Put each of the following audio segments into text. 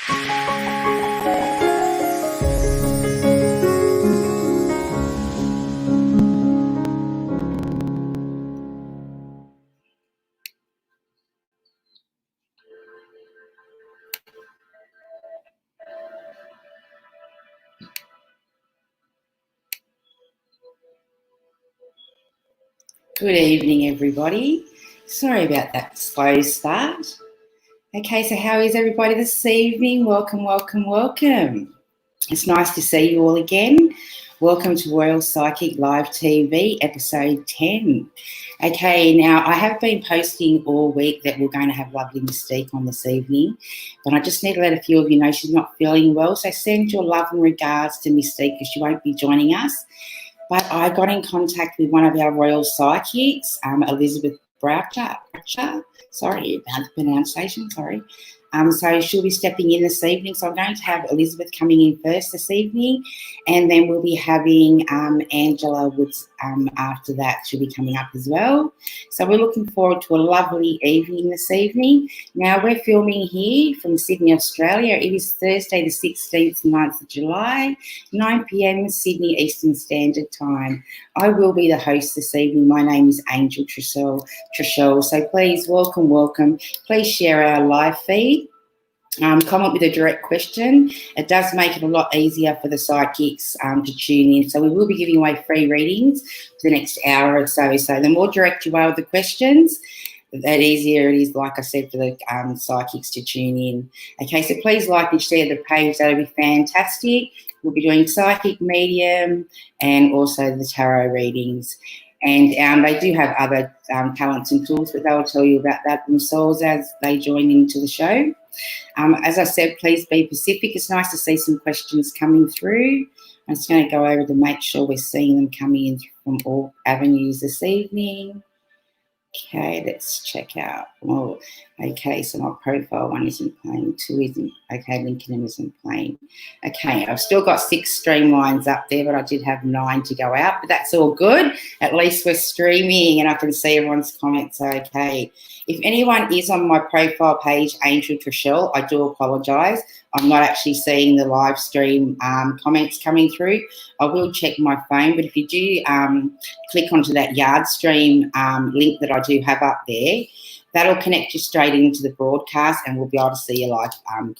Good evening, everybody. Sorry about that slow start. Okay, so how is everybody this evening? Welcome, welcome, welcome. It's nice to see you all again. Welcome to Royal Psychic Live TV, episode 10. Okay, now I have been posting all week that we're going to have lovely Mystique on this evening, but I just need to let a few of you know she's not feeling well, so send your love and regards to Mystique because she won't be joining us. But I got in contact with one of our Royal Psychics, Elizabeth Boucher. Sorry about the pronunciation, sorry. So she'll be stepping in this evening. So I'm going to have Elizabeth coming in first this evening, and then we'll be having Angela Woods after that. She'll be coming up as well. So we're looking forward to a lovely evening this evening. Now we're filming here from Sydney, Australia. It is Thursday the 16th, 9th of July, 9 p.m. Sydney Eastern Standard Time. I will be the host this evening. My name is Angel Trishelle. So please, welcome, welcome. Please share our live feed. Comment with a direct question. It does make it a lot easier for the psychics to tune in. So we will be giving away free readings for the next hour or so. So the more direct you are with the questions, that easier it is, like I said, for the psychics to tune in. Okay, so please like and share the page. That would be fantastic. We'll be doing psychic, medium, and also the tarot readings. And they do have other talents and tools, but they'll tell you about that themselves as they join into the show. As I said, please be Pacific. It's nice to see some questions coming through. I'm just going to go over to make sure we're seeing them coming in from all avenues this evening. Okay, let's check out. Oh, okay, so my profile one isn't playing, 2 isn't. Okay, LinkedIn isn't playing. Okay, I've still got 6 streamlines up there, but I did have 9 to go out, but that's all good. At least we're streaming and I can see everyone's comments. Okay, if anyone is on my profile page, Angel Trishelle, I do apologise. I'm not actually seeing the live stream comments coming through. I will check my phone, but if you do click onto that Yard Stream link that I do have up there, that'll connect you straight into the broadcast and we'll be able to see your live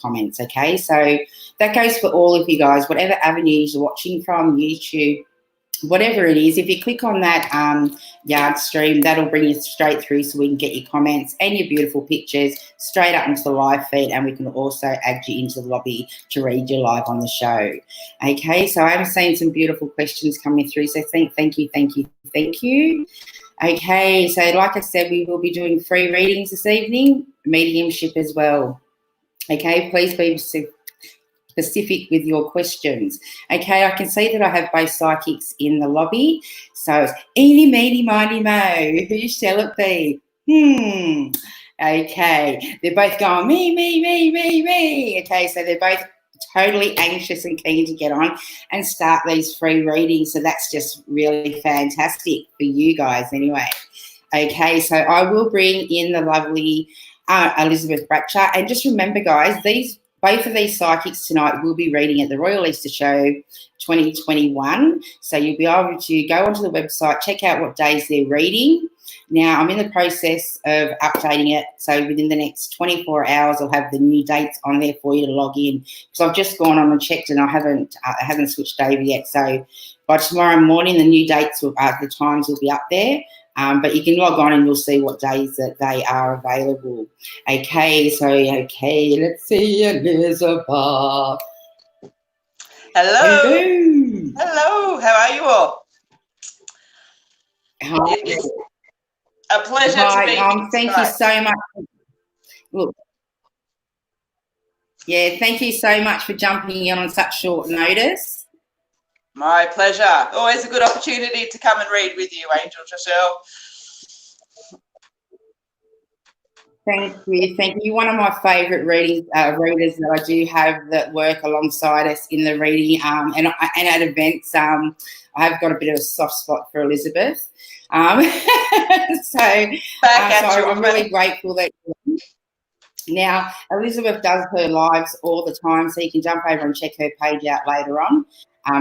comments, okay? So that goes for all of you guys, whatever avenues you're watching from, YouTube, whatever it is. If you click on that Yard Stream, that'll bring you straight through so we can get your comments and your beautiful pictures straight up into the live feed, and we can also add you into the lobby to read you live on the show. Okay, so I'm seeing some beautiful questions coming through, so thank you. Okay, so like I said, we will be doing free readings this evening, mediumship as well. Okay, please be specific with your questions. Okay, I can see that I have both psychics in the lobby. So it's eeny, meeny, miny, mo. Who shall it be? Okay, they're both going me. Okay, so they're both totally anxious and keen to get on and start these free readings. So that's just really fantastic for you guys anyway. Okay, so I will bring in the lovely Elizabeth Boucher. And just remember, guys, both of these psychics tonight will be reading at the Royal Easter Show 2021. So you'll be able to go onto the website, check out what days they're reading. Now, I'm in the process of updating it. So within the next 24 hours, I'll have the new dates on there for you to log in. So I've just gone on and checked and I haven't switched over yet. So by tomorrow morning, the new dates, the times will be up there. But you can log on and you'll see what days that they are available. Okay, so, let's see Elizabeth. Hello. Hello, how are you all? Hi. It's a pleasure to be here. Thank you so much. Look, yeah, thank you so much for jumping in on such short notice. My pleasure. Always a good opportunity to come and read with you, Angel Trishelle. Thank you. One of my favourite readers that I do have that work alongside us in the reading and at events. I have got a bit of a soft spot for Elizabeth. I'm really grateful that Now, Elizabeth does her lives all the time, so you can jump over and check her page out later on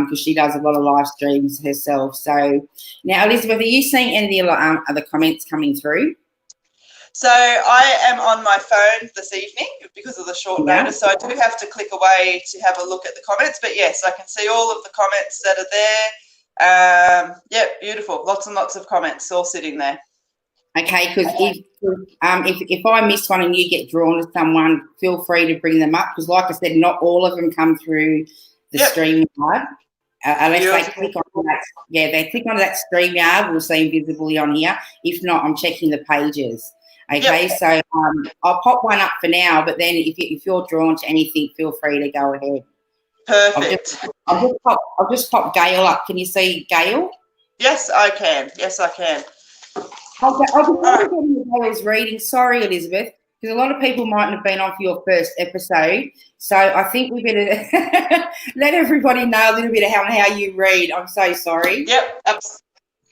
because she does a lot of live streams herself. So now, Elizabeth, are you seeing any of the comments coming through? So I am on my phone this evening because of the short notice, so I do have to click away to have a look at the comments. But yes, I can see all of the comments that are there. Yeah, beautiful. Lots and lots of comments all sitting there. Okay, because if I miss one and you get drawn to someone, feel free to bring them up because, like I said, not all of them come through the StreamYard. Unless they click on that, they click on that StreamYard, we'll see them visibly on here. If not, I'm checking the pages. Okay, so I'll pop one up for now, but then if you're drawn to anything, feel free to go ahead. Perfect. I'll just pop Gail up. Can you see Gail? Yes, I can. Yes, I can. I'll be Gail's reading. Sorry, Elizabeth, because a lot of people mightn't have been on for your first episode. So I think we better let everybody know a little bit of how you read. I'm so sorry. Yep.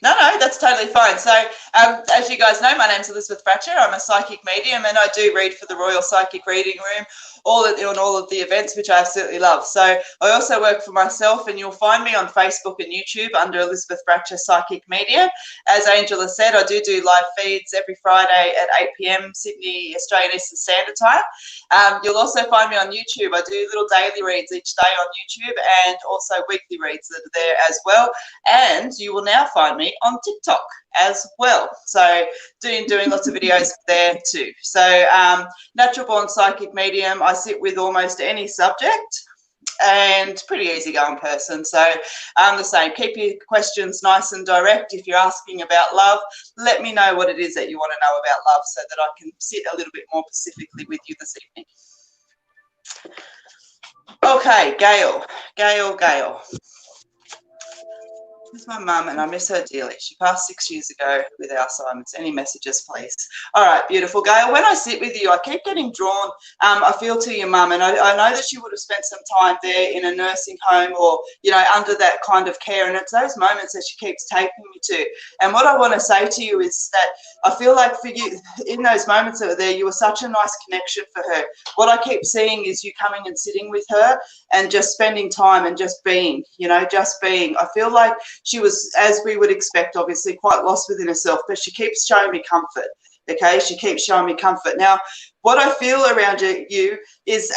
No, that's totally fine. So, as you guys know, my name's Elizabeth Bratcher. I'm a psychic medium, and I do read for the Royal Psychic Reading Room, on all of the events, which I absolutely love. So, I also work for myself, and you'll find me on Facebook and YouTube under Elizabeth Bratcher Psychic Medium. As Angela said, I do live feeds every Friday at 8 p.m. Sydney, Australian Eastern Standard Time. You'll also find me on YouTube. I do little daily reads each day on YouTube, and also weekly reads that are there as well. And you will now find me on TikTok as well. So doing lots of videos there too. So natural born psychic medium. I sit with almost any subject and pretty easygoing person. So I'm the same. Keep your questions nice and direct. If you're asking about love, let me know what it is that you want to know about love so that I can sit a little bit more specifically with you this evening. Okay, Gail. With my mum, and I miss her dearly. She passed 6 years ago with Alzheimer's. Any messages, please? All right, beautiful. Gail, when I sit with you, I keep getting drawn, I feel, to your mum, and I know that she would have spent some time there in a nursing home or, under that kind of care, and it's those moments that she keeps taking me to. And what I want to say to you is that I feel like for you, in those moments that were there, you were such a nice connection for her. What I keep seeing is you coming and sitting with her and just spending time and just being, just being. I feel like she was, as we would expect, obviously quite lost within herself, but she keeps showing me comfort. Okay, she keeps showing me comfort. Now, what I feel around you is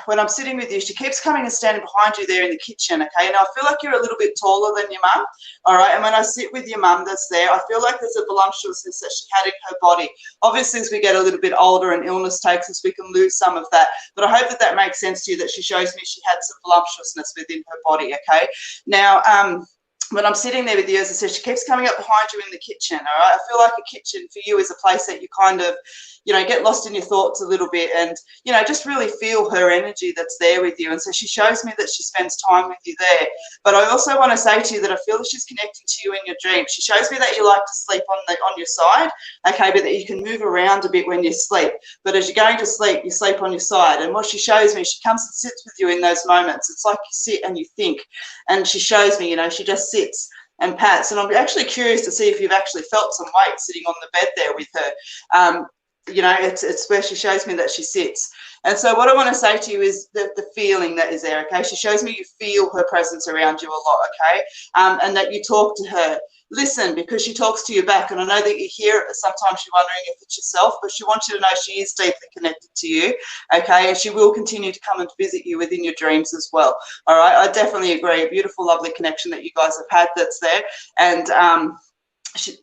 when I'm sitting with you, she keeps coming and standing behind you there in the kitchen. Okay, now I feel like you're a little bit taller than your mum. All right, and when I sit with your mum that's there, I feel like there's a voluptuousness that she had in her body. Obviously, as we get a little bit older and illness takes us, we can lose some of that. But I hope that makes sense to you, that she shows me she had some voluptuousness within her body. Okay, now when I'm sitting there with you, as I said, she keeps coming up behind you in the kitchen, all right? I feel like a kitchen for you is a place that you kind of, get lost in your thoughts a little bit and, just really feel her energy that's there with you. And so she shows me that she spends time with you there. But I also want to say to you that I feel that she's connecting to you in your dreams. She shows me that you like to sleep on your side, okay, but that you can move around a bit when you sleep. But as you're going to sleep, you sleep on your side. And what she shows me, she comes and sits with you in those moments. It's like you sit and you think. And she shows me, she just sits and pats. And I'm actually curious to see if you've actually felt some weight sitting on the bed there with her. It's where she shows me that she sits. And so what I want to say to you is the feeling that is there, okay? She shows me you feel her presence around you a lot, okay? And that you talk to her. Listen, because she talks to you back. And I know that you hear it, sometimes you're wondering if it's yourself, but she wants you to know she is deeply connected to you, okay? And she will continue to come and visit you within your dreams as well, all right? I definitely agree. A beautiful, lovely connection that you guys have had that's there. And she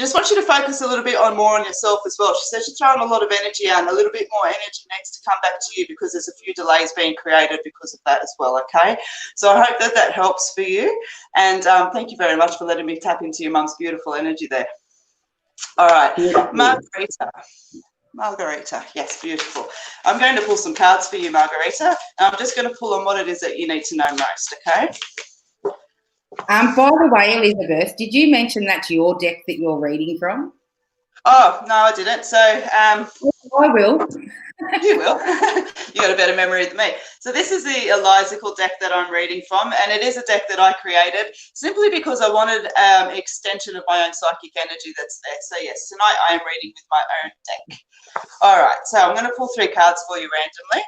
just wants you to focus a little bit more on yourself as well. She says she's throwing a lot of energy out, and a little bit more energy needs to come back to you because there's a few delays being created because of that as well, okay? So I hope that helps for you. And thank you very much for letting me tap into your mum's beautiful energy there. All right, Margarita, yes, beautiful. I'm going to pull some cards for you, Margarita. And I'm just going to pull on what it is that you need to know most, okay? By the way, Elizabeth, did you mention that's your deck that you're reading from? Oh, no, I didn't. So I will. You will. You got a better memory than me. So this is the Elizical deck that I'm reading from, and it is a deck that I created simply because I wanted an extension of my own psychic energy that's there. So yes, tonight I am reading with my own deck. All right, so I'm going to pull 3 cards for you randomly.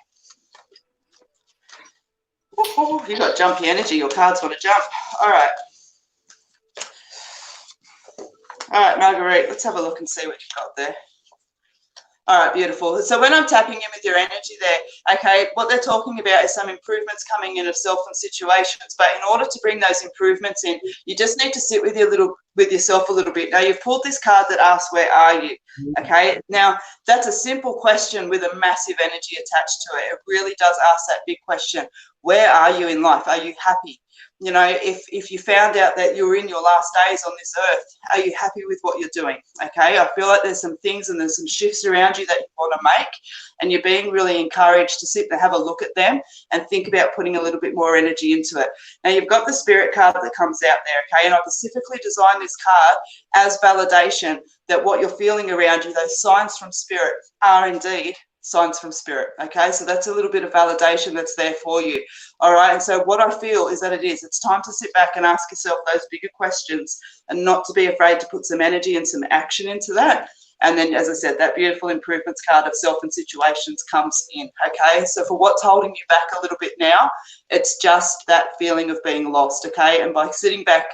Oh, you've got jumpy energy. Your cards want to jump. All right. All right, Marguerite, let's have a look and see what you've got there. All right, beautiful. So when I'm tapping in with your energy there, okay, what they're talking about is some improvements coming in of self and situations. But in order to bring those improvements in, you just need to sit with yourself a little bit. Now, you've pulled this card that asks, where are you? Okay, now that's a simple question with a massive energy attached to it. It really does ask that big question. Where are you in life? Are you happy? You know, if you found out that you're in your last days on this earth, are you happy with what you're doing? Okay, I feel like there's some things and there's some shifts around you that you want to make, and you're being really encouraged to sit and have a look at them and think about putting a little bit more energy into it. Now, you've got the Spirit card that comes out there, okay, and I specifically designed this card as validation that what you're feeling around you, those signs from Spirit, are indeed signs from Spirit. Okay, so that's a little bit of validation that's there for you. All right, and so what I feel is that it's time to sit back and ask yourself those bigger questions and not to be afraid to put some energy and some action into that. And then, as I said, that beautiful improvements card of self and situations comes in. Okay, so for what's holding you back a little bit now, it's just that feeling of being lost. Okay, and by sitting back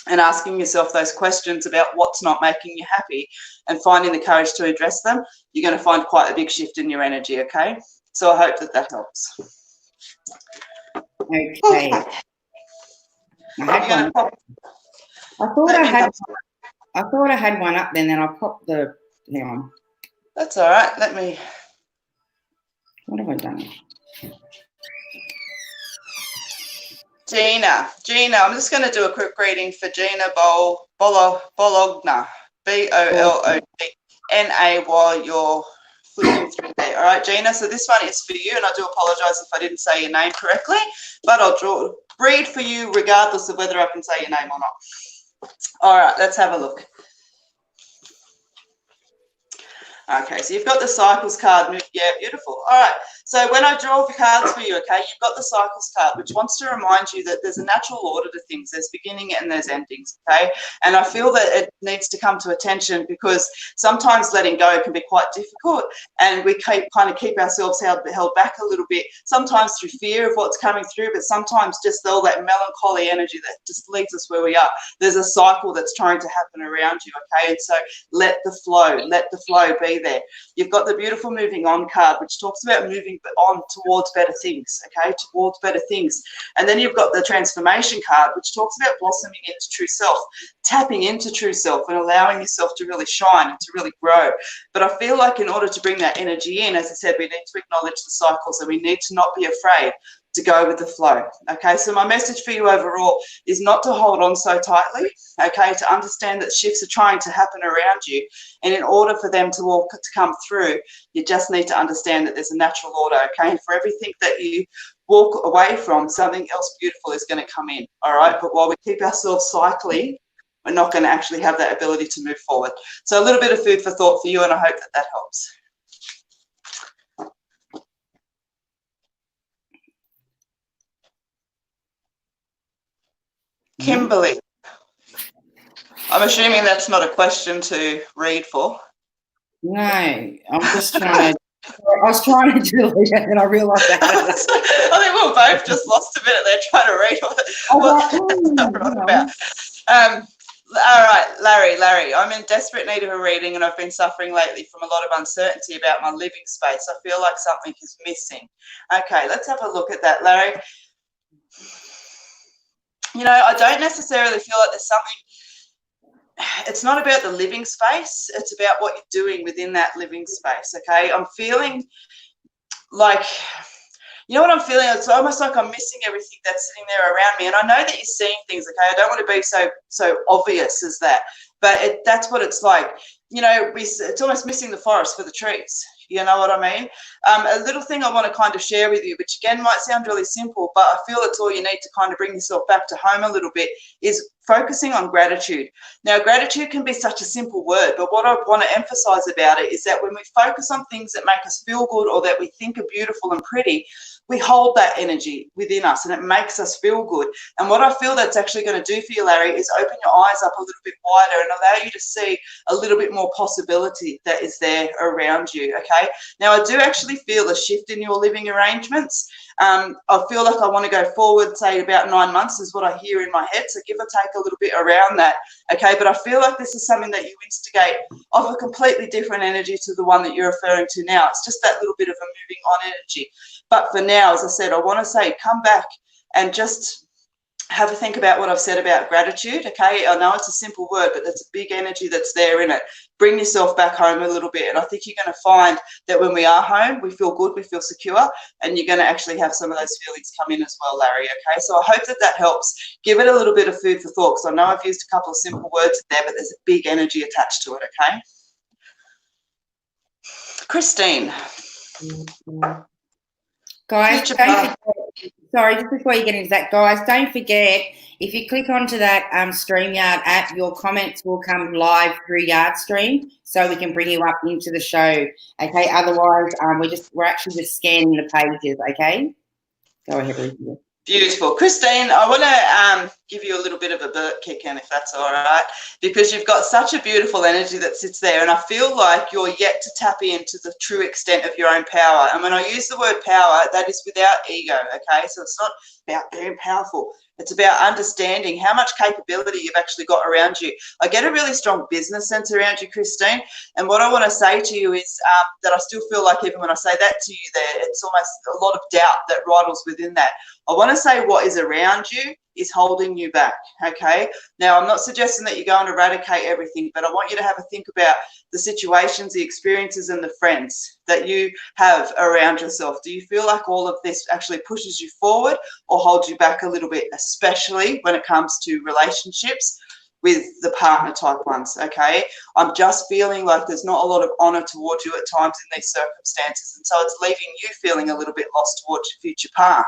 and asking yourself those questions about what's not making you happy and finding the courage to address them, you're going to find quite a big shift in your energy, okay? So I hope that helps. Okay. I thought I had one up then I popped the, hang on. That's all right. What have I done? Gina, I'm just going to do a quick reading for Gina Bologna, B-O-L-O-G-N-A, while you're flipping through there. All right, Gina, so this one is for you, and I do apologise if I didn't say your name correctly, but I'll read for you regardless of whether I can say your name or not. All right, let's have a look. Okay, so you've got the Cycles card. Yeah, beautiful. All right, so when I draw the cards for you, okay, you've got the Cycles card, which wants to remind you that there's a natural order to things. There's beginning and there's endings, okay? And I feel that it needs to come to attention because sometimes letting go can be quite difficult, and we keep ourselves held back a little bit, sometimes through fear of what's coming through, but sometimes just all that melancholy energy that just leaves us where we are. There's a cycle that's trying to happen around you, okay? And so let the flow be there. You've got the beautiful moving on card, which talks about moving on towards better things, okay, towards better things. And then you've got the transformation card, which talks about blossoming into true self, tapping into true self and allowing yourself to really shine and to really grow. But I feel like in order to bring that energy in, as I said, we need to acknowledge the cycles and we need to not be afraid to go with the flow. Okay, so my message for you overall is not to hold on so tightly, okay, to understand that shifts are trying to happen around you, and in order for them to come through, you just need to understand that there's a natural order, okay, and for everything that you walk away from, something else beautiful is going to come in, all right, but while we keep ourselves cycling, we're not going to actually have that ability to move forward. So a little bit of food for thought for you, and I hope that helps. Kimberly, I'm assuming that's not a question to read for. No, I'm just trying to. I was trying to do it, and I realised that. I think we were both just lost a minute there trying to read what about. All right, Larry, I'm in desperate need of a reading, and I've been suffering lately from a lot of uncertainty about my living space. I feel like something is missing. Okay, let's have a look at that, Larry. You know, I don't necessarily feel like there's something, it's not about the living space, it's about what you're doing within that living space, okay? I'm feeling like, you know what I'm feeling? It's almost like I'm missing everything that's sitting there around me, and I know that you're seeing things, okay? I don't want to be so obvious as that, but that's what it's like. You know, it's almost missing the forest for the trees. You know what I mean? A little thing I want to kind of share with you, which again might sound really simple, but I feel it's all you need to kind of bring yourself back to home a little bit, is focusing on gratitude. Now, gratitude can be such a simple word, but what I want to emphasize about it is that when we focus on things that make us feel good or that we think are beautiful and pretty, we hold that energy within us and it makes us feel good. And what I feel that's actually going to do for you, Larry, is open your eyes up a little bit wider and allow you to see a little bit more possibility that is there around you, okay? Now, I do actually feel a shift in your living arrangements. I feel like I want to go forward, say about 9 months is what I hear in my head, so give or take a little bit around that, okay? But I feel like this is something that you instigate of a completely different energy to the one that you're referring to now. It's just that little bit of a moving on energy. But for now, as I said, I want to say come back and just have a think about what I've said about gratitude, okay? I know it's a simple word, but there's a big energy that's there in it. Bring yourself back home a little bit, and I think you're going to find that when we are home, we feel good, we feel secure, and you're going to actually have some of those feelings come in as well, Larry, okay? So I hope that that helps. Give it a little bit of food for thought, because I know I've used a couple of simple words there, but there's a big energy attached to it, okay? Christine. Guys, just before you get into that, guys, don't forget, if you click onto that StreamYard app, your comments will come live through YardStream, so we can bring you up into the show, okay? Otherwise, we're actually just scanning the pages, okay? Go ahead, Lisa. Beautiful. Christine, I want to give you a little bit of a Burt kick in, if that's all right, because you've got such a beautiful energy that sits there, and I feel like you're yet to tap into the true extent of your own power. And when I use the word power, that is without ego, okay? So it's not about being powerful. It's about understanding how much capability you've actually got around you. I get a really strong business sense around you, Christine. And what I want to say to you is that I still feel like even when I say that to you there, it's almost a lot of doubt that rattles within that. I want to say what is around you is holding you back, okay? Now, I'm not suggesting that you go and eradicate everything, but I want you to have a think about the situations, the experiences, and the friends that you have around yourself. Do you feel like all of this actually pushes you forward or holds you back a little bit, especially when it comes to relationships with the partner type ones, okay? I'm just feeling like there's not a lot of honour towards you at times in these circumstances, and so it's leaving you feeling a little bit lost towards your future path,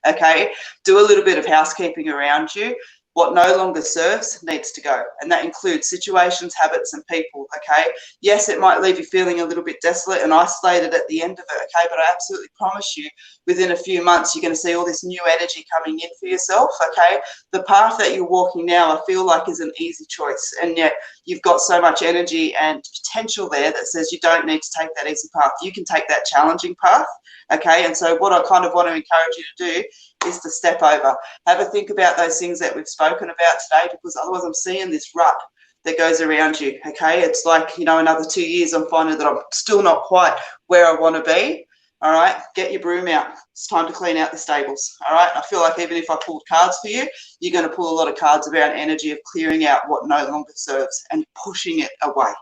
okay? Do a little bit of housekeeping around you. What no longer serves needs to go, and that includes situations, habits, and people, okay? Yes, it might leave you feeling a little bit desolate and isolated at the end of it, okay? But I absolutely promise you, within a few months, you're going to see all this new energy coming in for yourself, okay? The path that you're walking now, I feel like, is an easy choice, and yet you've got so much energy and potential there that says you don't need to take that easy path. You can take that challenging path, okay? And so what I kind of want to encourage you to do is to step over. Have a think about those things that we've spoken about today, because otherwise I'm seeing this rut that goes around you, okay? It's like, you know, another 2 years I'm finding that I'm still not quite where I want to be, all right? Get your broom out. It's time to clean out the stables, all right? I feel like even if I pulled cards for you, you're going to pull a lot of cards around energy of clearing out what no longer serves and pushing it away,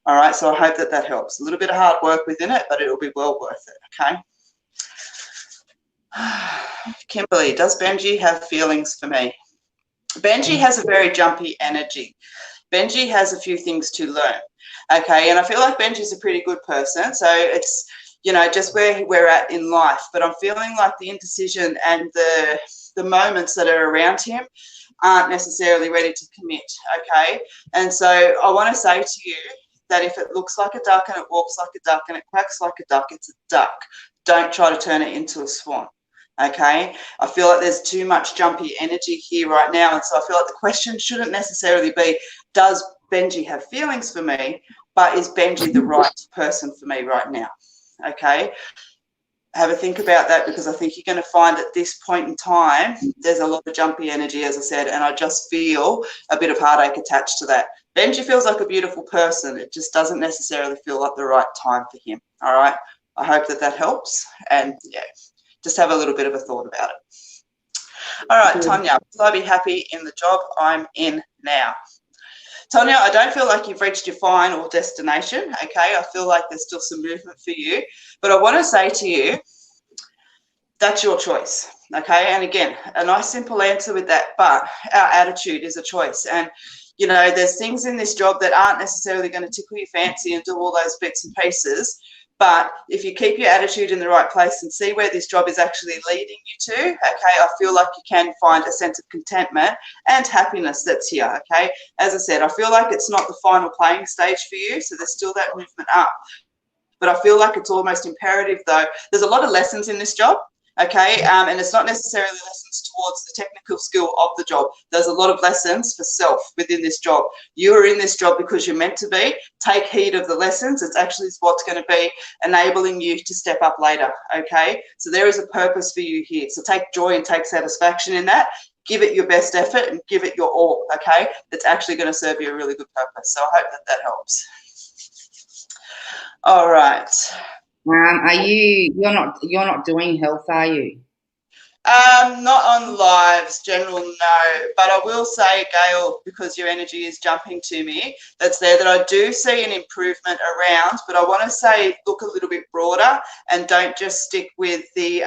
all right? So I hope that that helps. A little bit of hard work within it, but it'll be well worth it, okay? Kimberly, does Benji have feelings for me? Benji has a very jumpy energy. Benji has a few things to learn, okay? And I feel like Benji's a pretty good person, so it's, you know, just where we're at in life. But I'm feeling like the indecision and the moments that are around him aren't necessarily ready to commit, okay? And so I want to say to you that if it looks like a duck and it walks like a duck and it quacks like a duck, it's a duck. Don't try to turn it into a swan. Okay, I feel like there's too much jumpy energy here right now, and so I feel like the question shouldn't necessarily be, does Benji have feelings for me, but is Benji the right person for me right now? Okay, have a think about that, because I think you're going to find at this point in time there's a lot of jumpy energy, as I said, and I just feel a bit of heartache attached to that. Benji feels like a beautiful person. It just doesn't necessarily feel like the right time for him. All right, I hope that that helps, and yeah, just have a little bit of a thought about it. All right, Tonya, will I be happy in the job I'm in now? Tonya, I don't feel like you've reached your final destination, okay? I feel like there's still some movement for you. But I want to say to you, that's your choice, okay? And again, a nice simple answer with that, but our attitude is a choice. And, you know, there's things in this job that aren't necessarily going to tickle your fancy and do all those bits and pieces, But if you keep your attitude in the right place and see where this job is actually leading you to, okay, I feel like you can find a sense of contentment and happiness that's here, okay? As I said, I feel like it's not the final playing stage for you, so there's still that movement up. But I feel like it's almost imperative, though. There's a lot of lessons in this job, okay? And it's not necessarily lessons towards the technical skill of the job. There's a lot of lessons for self within this job. You are in this job because you're meant to be. Take heed of the lessons. It's actually what's going to be enabling you to step up later, okay? So there is a purpose for you here. So take joy and take satisfaction in that. Give it your best effort and give it your all, okay? It's actually going to serve you a really good purpose. So I hope that that helps. All right. You're not doing health, are you? Not on lives, general, no. But I will say, Gail, because your energy is jumping to me, that's there, that I do see an improvement around. But I want to say, look a little bit broader and don't just stick with the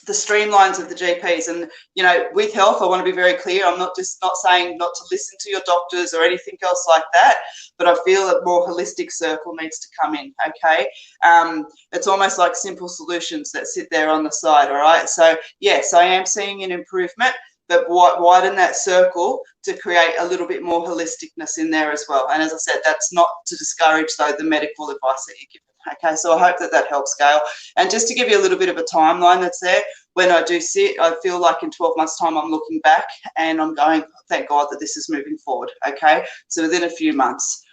streamlines of the GPs. And, you know, with health, I want to be very clear. I'm not saying not to listen to your doctors or anything else like that, but I feel a more holistic circle needs to come in, okay? It's almost like simple solutions that sit there on the side, all right? So, yes, I am seeing an improvement, but widen that circle to create a little bit more holisticness in there as well. And as I said, that's not to discourage, though, the medical advice that you give. Okay, so I hope that that helps, Gail. And just to give you a little bit of a timeline that's there, when I do sit, I feel like in 12 months' time I'm looking back and I'm going, thank God that this is moving forward, okay? So within a few months.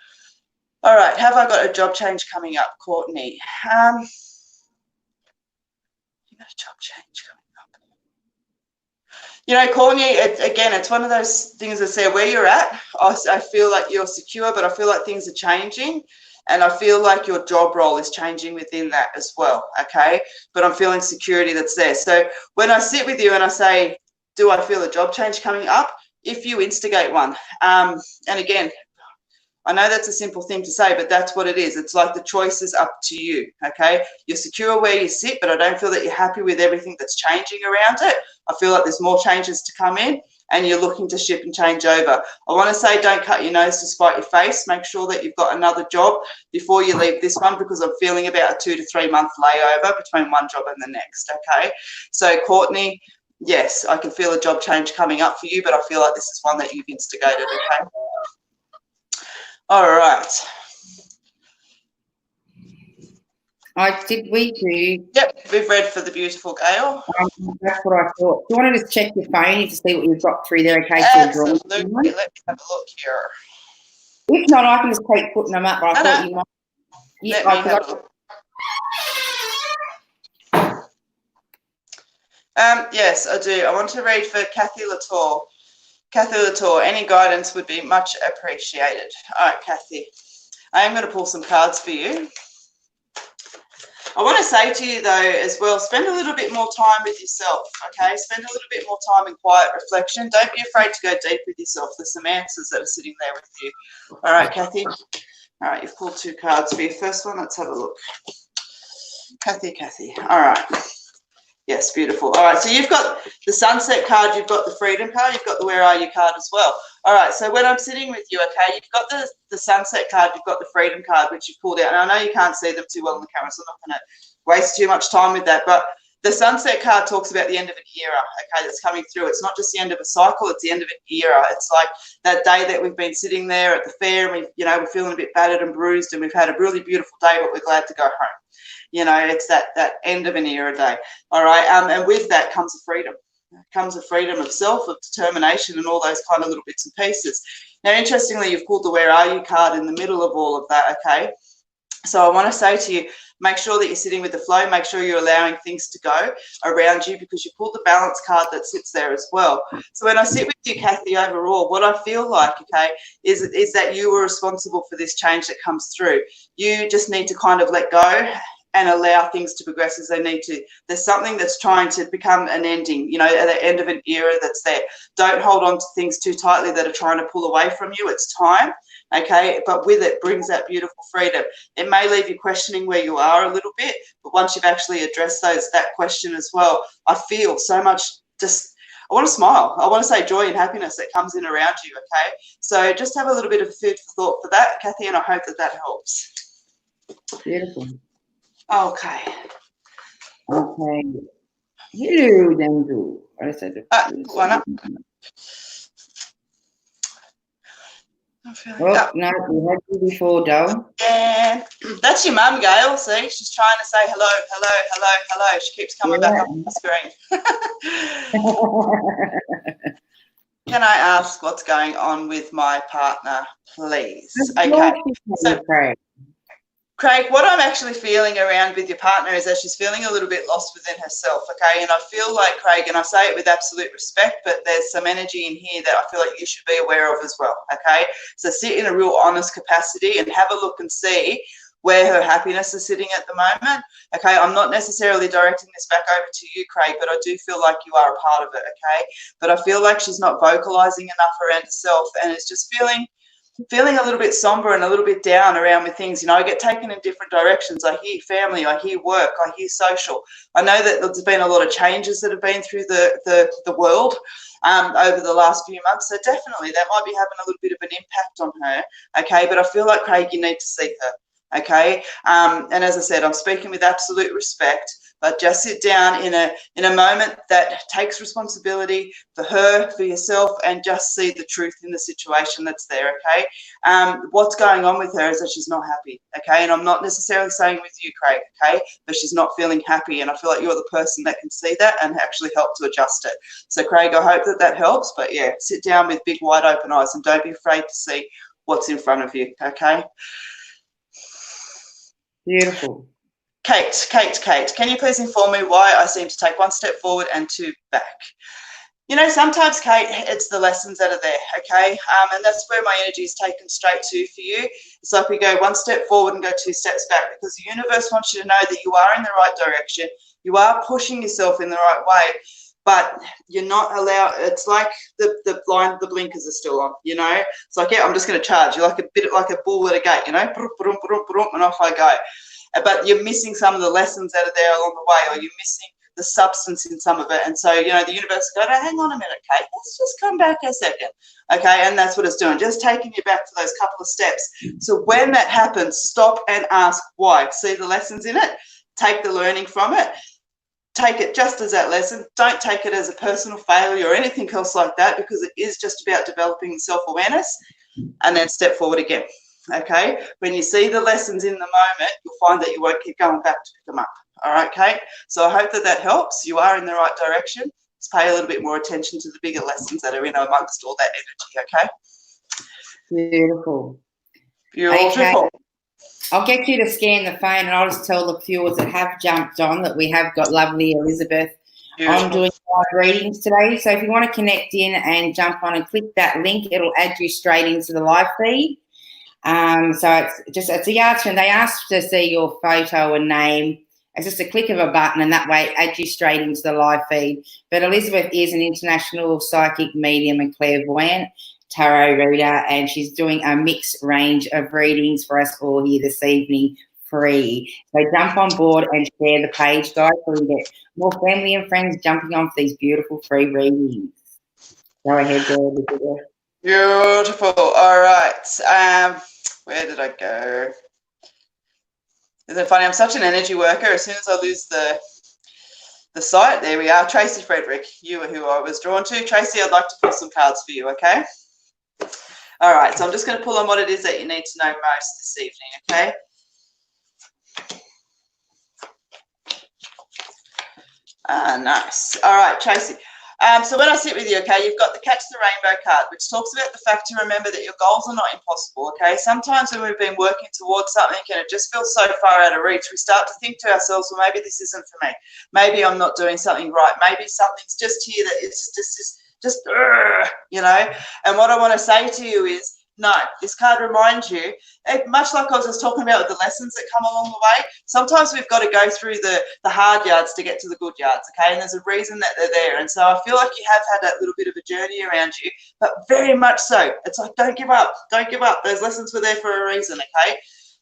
All right, have I got a job change coming up, Courtney? You got a job change coming up. You know, Courtney, it's one of those things that say where you're at, I feel like you're secure, but I feel like things are changing. And I feel like your job role is changing within that as well, okay? But I'm feeling security that's there. So when I sit with you and I say, do I feel a job change coming up? If you instigate one, and again, I know that's a simple thing to say, but that's what it is. It's like the choice is up to you, okay? You're secure where you sit, but I don't feel that you're happy with everything that's changing around it. I feel like there's more changes to come in and you're looking to shift and change over. I want to say don't cut your nose to spite your face. Make sure that you've got another job before you leave this one, because I'm feeling about a 2 to 3 month layover between one job and the next, okay? So, Courtney, yes, I can feel a job change coming up for you, but I feel like this is one that you've instigated, okay? All right. Did we do? Yep, we've read for the beautiful Gail. That's what I thought. Do you want to just check your phone to see what you've got through there? Okay, Absolutely. Let me have a look here. If not, I can just keep putting them up. But I thought you might. Yeah, let me have a look. Yes, I do. I want to read for Kathy Latour. Kathy Latour, any guidance would be much appreciated. All right, Kathy, I am going to pull some cards for you. I want to say to you, though, as well, spend a little bit more time with yourself, okay? Spend a little bit more time in quiet reflection. Don't be afraid to go deep with yourself. There's some answers that are sitting there with you. All right, Kathy? All right, you've pulled 2 cards for your first one. Let's have a look. Kathy. All right. Yes, beautiful. All right, so you've got the Sunset card, you've got the Freedom card, you've got the Where Are You card as well. All right, so when I'm sitting with you, okay, you've got the Sunset card, you've got the Freedom card, which you've pulled out. And I know you can't see them too well on the camera, so I'm not going to waste too much time with that. But the Sunset card talks about the end of an era, okay, that's coming through. It's not just the end of a cycle, it's the end of an era. It's like that day that we've been sitting there at the fair and we're feeling a bit battered and bruised and we've had a really beautiful day, but we're glad to go home. You know, it's that end of an era day. All right. And with that comes a freedom. Comes a freedom of self, of determination, and all those kind of little bits and pieces. Now, interestingly, you've pulled the Where Are You card in the middle of all of that, okay? So I want to say to you, make sure that you're sitting with the flow. Make sure you're allowing things to go around you, because you pulled the Balance card that sits there as well. So when I sit with you, Kathy, overall, what I feel like, okay, is that you were responsible for this change that comes through. You just need to kind of let go and allow things to progress as they need to. There's something that's trying to become an ending, at the end of an era that's there. Don't hold on to things too tightly that are trying to pull away from you. It's time, okay? But with it brings that beautiful freedom. It may leave you questioning where you are a little bit, but once you've actually addressed that question as well, I feel so much I want to smile. I want to say joy and happiness that comes in around you, okay? So just have a little bit of food for thought for that, Kathy, and I hope that helps. Beautiful. Okay. Okay. Hello, Denzel. I said One up. Oh, no, we had you before, Dale. Yeah, that's your mum, Gail. See, she's trying to say hello, hello, hello, hello. She keeps coming back up on the screen. Can I ask what's going on with my partner, please? Okay. So, Craig, what I'm actually feeling around with your partner is that she's feeling a little bit lost within herself, okay? And I feel like, Craig, and I say it with absolute respect, but there's some energy in here that I feel like you should be aware of as well, okay? So sit in a real honest capacity and have a look and see where her happiness is sitting at the moment, okay? I'm not necessarily directing this back over to you, Craig, but I do feel like you are a part of it, okay? But I feel like she's not vocalising enough around herself and is just feeling a little bit somber and a little bit down around with things. You know, I get taken in different directions. I hear family, I hear work, I hear social. I know that there's been a lot of changes that have been through the world over the last few months. So definitely that might be having a little bit of an impact on her, okay? But I feel like, Craig, you need to see her, okay? And as I said, I'm speaking with absolute respect, but just sit down in a moment that takes responsibility for her, for yourself, and just see the truth in the situation that's there, okay? What's going on with her is that she's not happy, okay? And I'm not necessarily saying with you, Craig, okay? But she's not feeling happy, and I feel like you're the person that can see that and actually help to adjust it. So, Craig, I hope that helps, but, yeah, sit down with big, wide open eyes and don't be afraid to see what's in front of you, okay? Beautiful. Kate, can you please inform me why I seem to take one step forward and two back? You know, sometimes, Kate, it's the lessons that are there, okay? And that's where my energy is taken straight to for you. It's like we go one step forward and go two steps back because the universe wants you to know that you are in the right direction. You are pushing yourself in the right way, but you're not allowed. It's like the blinkers are still on, you know? It's like, yeah, I'm just going to charge. You're like a bit like a bull at a gate, you know? And off I go. But you're missing some of the lessons that are there along the way, or you're missing the substance in some of it. And so, you know, the universe goes, no, hang on a minute, Kate, let's just come back a second. Okay, and that's what it's doing, just taking you back to those couple of steps. So when that happens, stop and ask why. See the lessons in it, take the learning from it, take it just as that lesson. Don't take it as a personal failure or anything else like that, because it is just about developing self-awareness, and then step forward again. Okay, when you see the lessons in the moment, you'll find that you won't keep going back to pick them up. All right, Kate? So I hope that helps. You are in the right direction. Just pay a little bit more attention to the bigger lessons that are in amongst all that energy, okay? Beautiful. Beautiful. Okay. I'll get you to scan the phone, and I'll just tell the viewers that have jumped on that we have got lovely Elizabeth on doing live readings today. So if you want to connect in and jump on and click that link, it'll add you straight into the live feed. So it's a yard and they ask to see your photo and name. It's just a click of a button, and that way it adds you straight into the live feed. But Elizabeth is an international psychic medium and clairvoyant tarot reader, and she's doing a mixed range of readings for us all here this evening, free. So jump on board and share the page, guys, so we get more family and friends jumping on for these beautiful free readings. Go ahead, Elizabeth. Beautiful. All right. Where did I go? Isn't it funny? I'm such an energy worker. As soon as I lose the site, there we are. Tracy Frederick, you are who I was drawn to. Tracy, I'd like to pull some cards for you, okay? All right, so I'm just going to pull on what it is that you need to know most this evening, okay? Nice. All right, Tracy. So when I sit with you, okay, you've got the Catch the Rainbow card, which talks about the fact to remember that your goals are not impossible, okay? Sometimes when we've been working towards something and it just feels so far out of reach, we start to think to ourselves, well, maybe this isn't for me. Maybe I'm not doing something right. Maybe something's just here that it's just you know? And what I want to say to you is, no, this card reminds you, much like I was just talking about with the lessons that come along the way, sometimes we've got to go through the hard yards to get to the good yards, okay? And there's a reason that they're there. And so I feel like you have had that little bit of a journey around you, but very much so. It's like, don't give up. Don't give up. Those lessons were there for a reason, okay?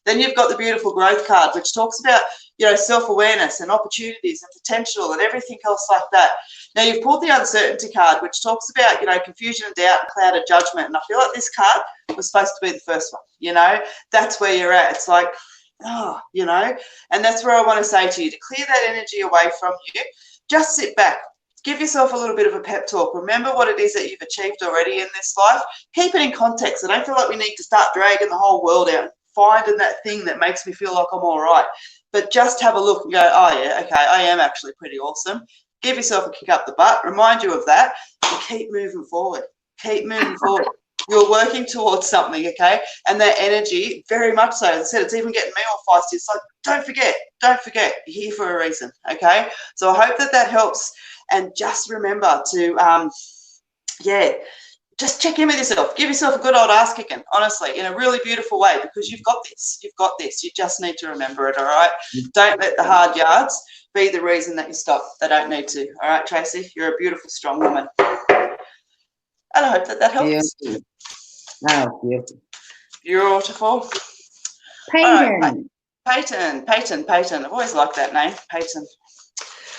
Then you've got the beautiful growth card, which talks about, you know, self-awareness and opportunities and potential and everything else like that. Now, you've pulled the uncertainty card, which talks about, you know, confusion and doubt and clouded judgment. And I feel like this card was supposed to be the first one, you know. That's where you're at. It's like you know, and that's where I want to say to you, to clear that energy away from you, just sit back. Give yourself a little bit of a pep talk. Remember what it is that you've achieved already in this life. Keep it in context. I don't feel like we need to start dragging the whole world out, finding that thing that makes me feel like I'm all right. But just have a look and go, oh, yeah, okay, I am actually pretty awesome. Give yourself a kick up the butt. Remind you of that and keep moving forward. Keep moving forward. You're working towards something, okay? And that energy, very much so. As I said, it's even getting me all feisty. It's like, don't forget, you're here for a reason, okay? So I hope that that helps. And just remember to, just check in with yourself. Give yourself a good old ass kicking, honestly, in a really beautiful way, because you've got this. You've got this. You just need to remember it, all right? Don't let the hard yards be the reason that you stop. They don't need to, all right, Tracy? You're a beautiful, strong woman. And I hope that that helps. Beautiful. Oh, beautiful. Beautiful. Payton. Right, Payton. I've always liked that name, Payton.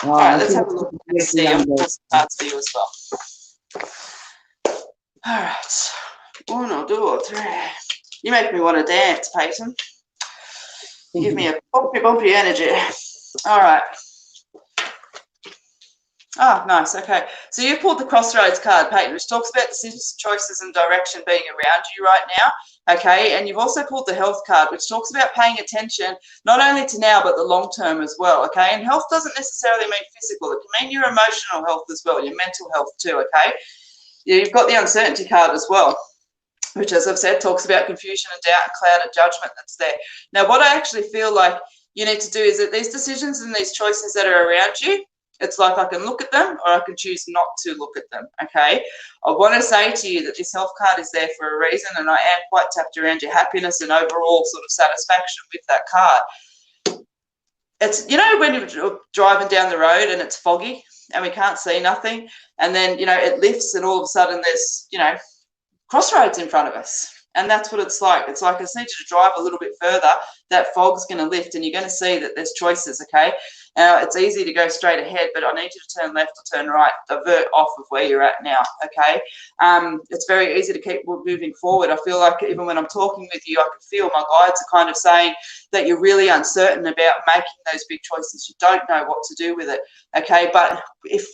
Oh, All right, let's have a look and see. I'll pull some cards for you as well. All right. Uno, dos, tres. You make me want to dance, Payton. You give me a bumpy energy. All right. Oh, nice. Okay. So you pulled the Crossroads card, Peyton, which talks about decisions, choices, and direction being around you right now. Okay. And you've also pulled the health card, which talks about paying attention not only to now, but the long term as well. Okay. And health doesn't necessarily mean physical. It can mean your emotional health as well, your mental health too. Okay. You've got the uncertainty card as well, which, as I've said, talks about confusion and doubt and clouded judgment that's there. Now, what I actually feel like you need to do is that these decisions and these choices that are around you, it's like I can look at them or I can choose not to look at them, okay? I want to say to you that this health card is there for a reason, and I am quite tapped around your happiness and overall sort of satisfaction with that card. It's, you know, when you're driving down the road and it's foggy and we can't see nothing, and then, you know, it lifts and all of a sudden there's, you know, crossroads in front of us. And that's what it's like. It's like I just need you to drive a little bit further. That fog's going to lift and you're going to see that there's choices, okay? Now, it's easy to go straight ahead, but I need you to turn left or turn right, divert off of where you're at now, okay? It's very easy to keep moving forward. I feel like even when I'm talking with you, I can feel my guides are kind of saying that you're really uncertain about making those big choices. You don't know what to do with it, okay? But if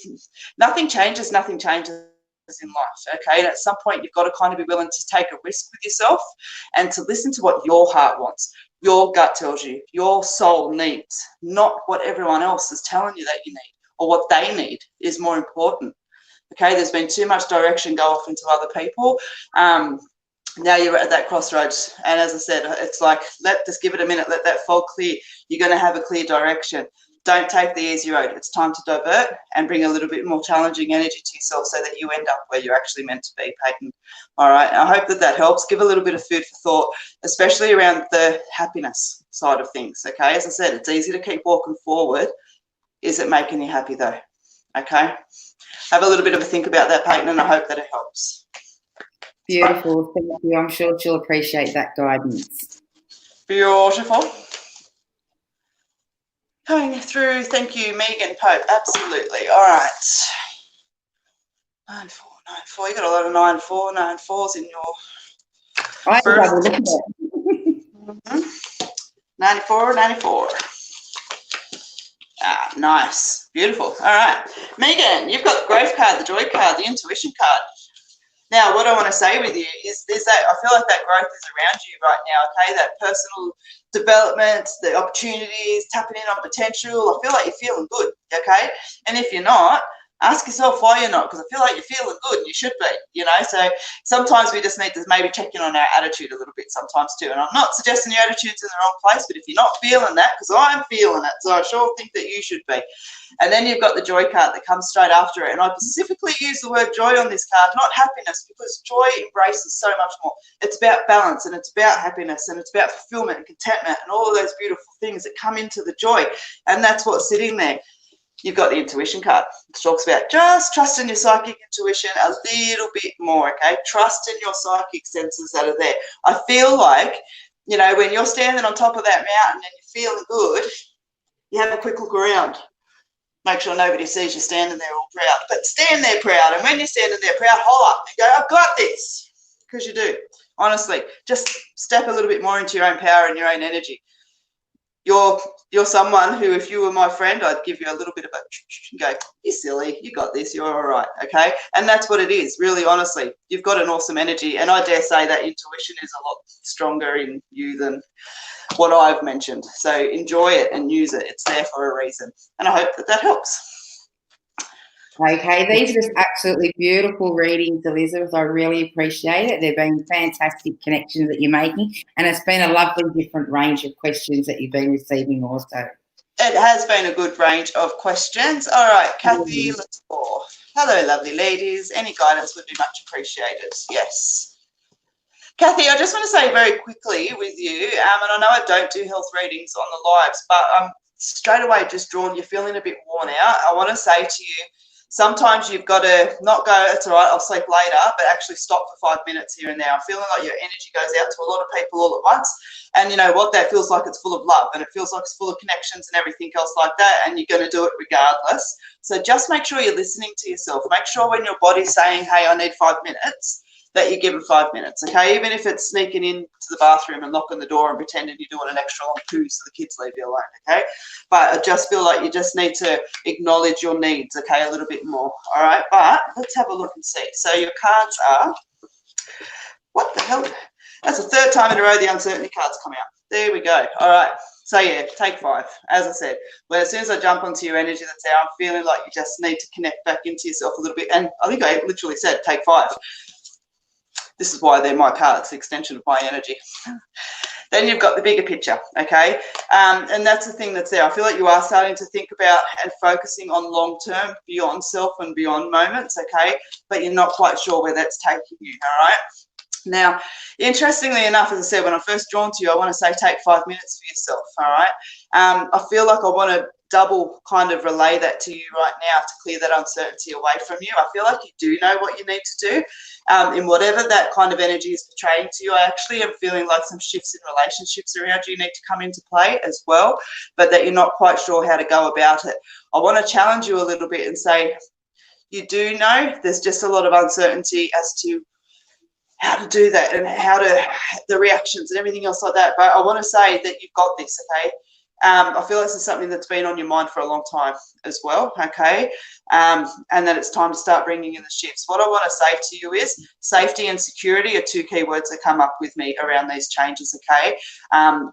nothing changes in life, okay? And at some point, you've got to kind of be willing to take a risk with yourself and to listen to what your heart wants, your gut tells you, your soul needs, not what everyone else is telling you that you need or what they need is more important, okay? There's been too much direction go off into other people. Now you're at that crossroads, and as I said, it's like, just give it a minute, let that fog clear. You're going to have a clear direction. Don't take the easy road. It's time to divert and bring a little bit more challenging energy to yourself so that you end up where you're actually meant to be, Peyton. All right. I hope that that helps. Give a little bit of food for thought, especially around the happiness side of things. Okay. As I said, it's easy to keep walking forward. Is it making you happy though? Okay. Have a little bit of a think about that, Peyton, and I hope that it helps. Beautiful. Thank you. I'm sure she'll appreciate that guidance. Beautiful. Coming through, thank you, Megan Pope. Absolutely. All right. 9494. You got a lot of 9494s in your I birth. have a 94. Ah, nice. Beautiful. All right. Megan, you've got the growth card, the joy card, the intuition card. Now, what I want to say with you is there's that, I feel like that growth is around you right now, okay? That personal development, the opportunities, tapping in on potential. I feel like you're feeling good, okay? And if you're not, ask yourself why you're not, because I feel like you're feeling good and you should be, you know? So sometimes we just need to maybe check in on our attitude a little bit sometimes too. And I'm not suggesting your attitude's in the wrong place, but if you're not feeling that, because I'm feeling it, so I sure think that you should be. And then you've got the joy card that comes straight after it. And I specifically use the word joy on this card, not happiness, because joy embraces so much more. It's about balance and it's about happiness and it's about fulfillment and contentment and all of those beautiful things that come into the joy. And that's what's sitting there. You've got the intuition card, which talks about just trust in your psychic intuition a little bit more, okay? Trust in your psychic senses that are there. I feel like, you know, when you're standing on top of that mountain and you're feeling good, you have a quick look around. Make sure nobody sees you standing there all proud. But stand there proud. And when you're standing there proud, hold up and go, I've got this. Because you do. Honestly, just step a little bit more into your own power and your own energy. you're someone who, if you were my friend, I'd give you a little bit of a go, you're silly, you got this, you're all right, okay? And that's what it is, really, honestly. You've got an awesome energy, and I dare say that intuition is a lot stronger in you than what I've mentioned. So enjoy it and use it. It's there for a reason, and I hope that helps. Okay, these are just absolutely beautiful readings, Elizabeth. I really appreciate it. They've been fantastic connections that you're making, and it's been a lovely different range of questions that you've been receiving also. It has been a good range of questions. All right, Kathy, let's go. Hello, lovely ladies. Any guidance would be much appreciated. Yes. Kathy, I just want to say very quickly with you, and I know I don't do health readings on the lives, but I'm straight away just drawn, you're feeling a bit worn out. I want to say to you, sometimes you've got to not go, it's all right, I'll sleep later, but actually stop for 5 minutes here and there. I'm feeling like your energy goes out to a lot of people all at once. And you know what? That feels like it's full of love, and it feels like it's full of connections and everything else like that, and you're going to do it regardless. So just make sure you're listening to yourself. Make sure when your body's saying, hey, I need 5 minutes, that you give it 5 minutes, okay? Even if it's sneaking into the bathroom and locking the door and pretending you're doing an extra long poo so the kids leave you alone, okay? But I just feel like you just need to acknowledge your needs, okay, a little bit more, all right? But let's have a look and see. So your cards are, what the hell? That's the third time in a row the uncertainty cards come out. There we go, all right. So yeah, take 5. As I said, well, as soon as I jump onto your energy that's there, I'm feeling like you just need to connect back into yourself a little bit. And I think I literally said take 5. This is why they're my cards, the extension of my energy. Then you've got the bigger picture, okay? And that's the thing that's there. I feel like you are starting to think about and focusing on long-term, beyond self and beyond moments, okay? But you're not quite sure where that's taking you, all right? Now, interestingly enough, as I said, when I'm first drawn to you, I want to say take 5 minutes for yourself, all right? I feel like I want to double kind of relay that to you right now to clear that uncertainty away from you. I feel like you do know what you need to do. In whatever that kind of energy is portraying to you, I actually am feeling like some shifts in relationships around you need to come into play as well, but that you're not quite sure how to go about it. I want to challenge you a little bit and say, you do know there's just a lot of uncertainty as to how to do that and how to, the reactions and everything else like that. But I want to say that you've got this, okay? I feel this is something that's been on your mind for a long time as well, okay? And that it's time to start bringing in the shifts. What I want to say to you is safety and security are 2 key words that come up with me around these changes, okay?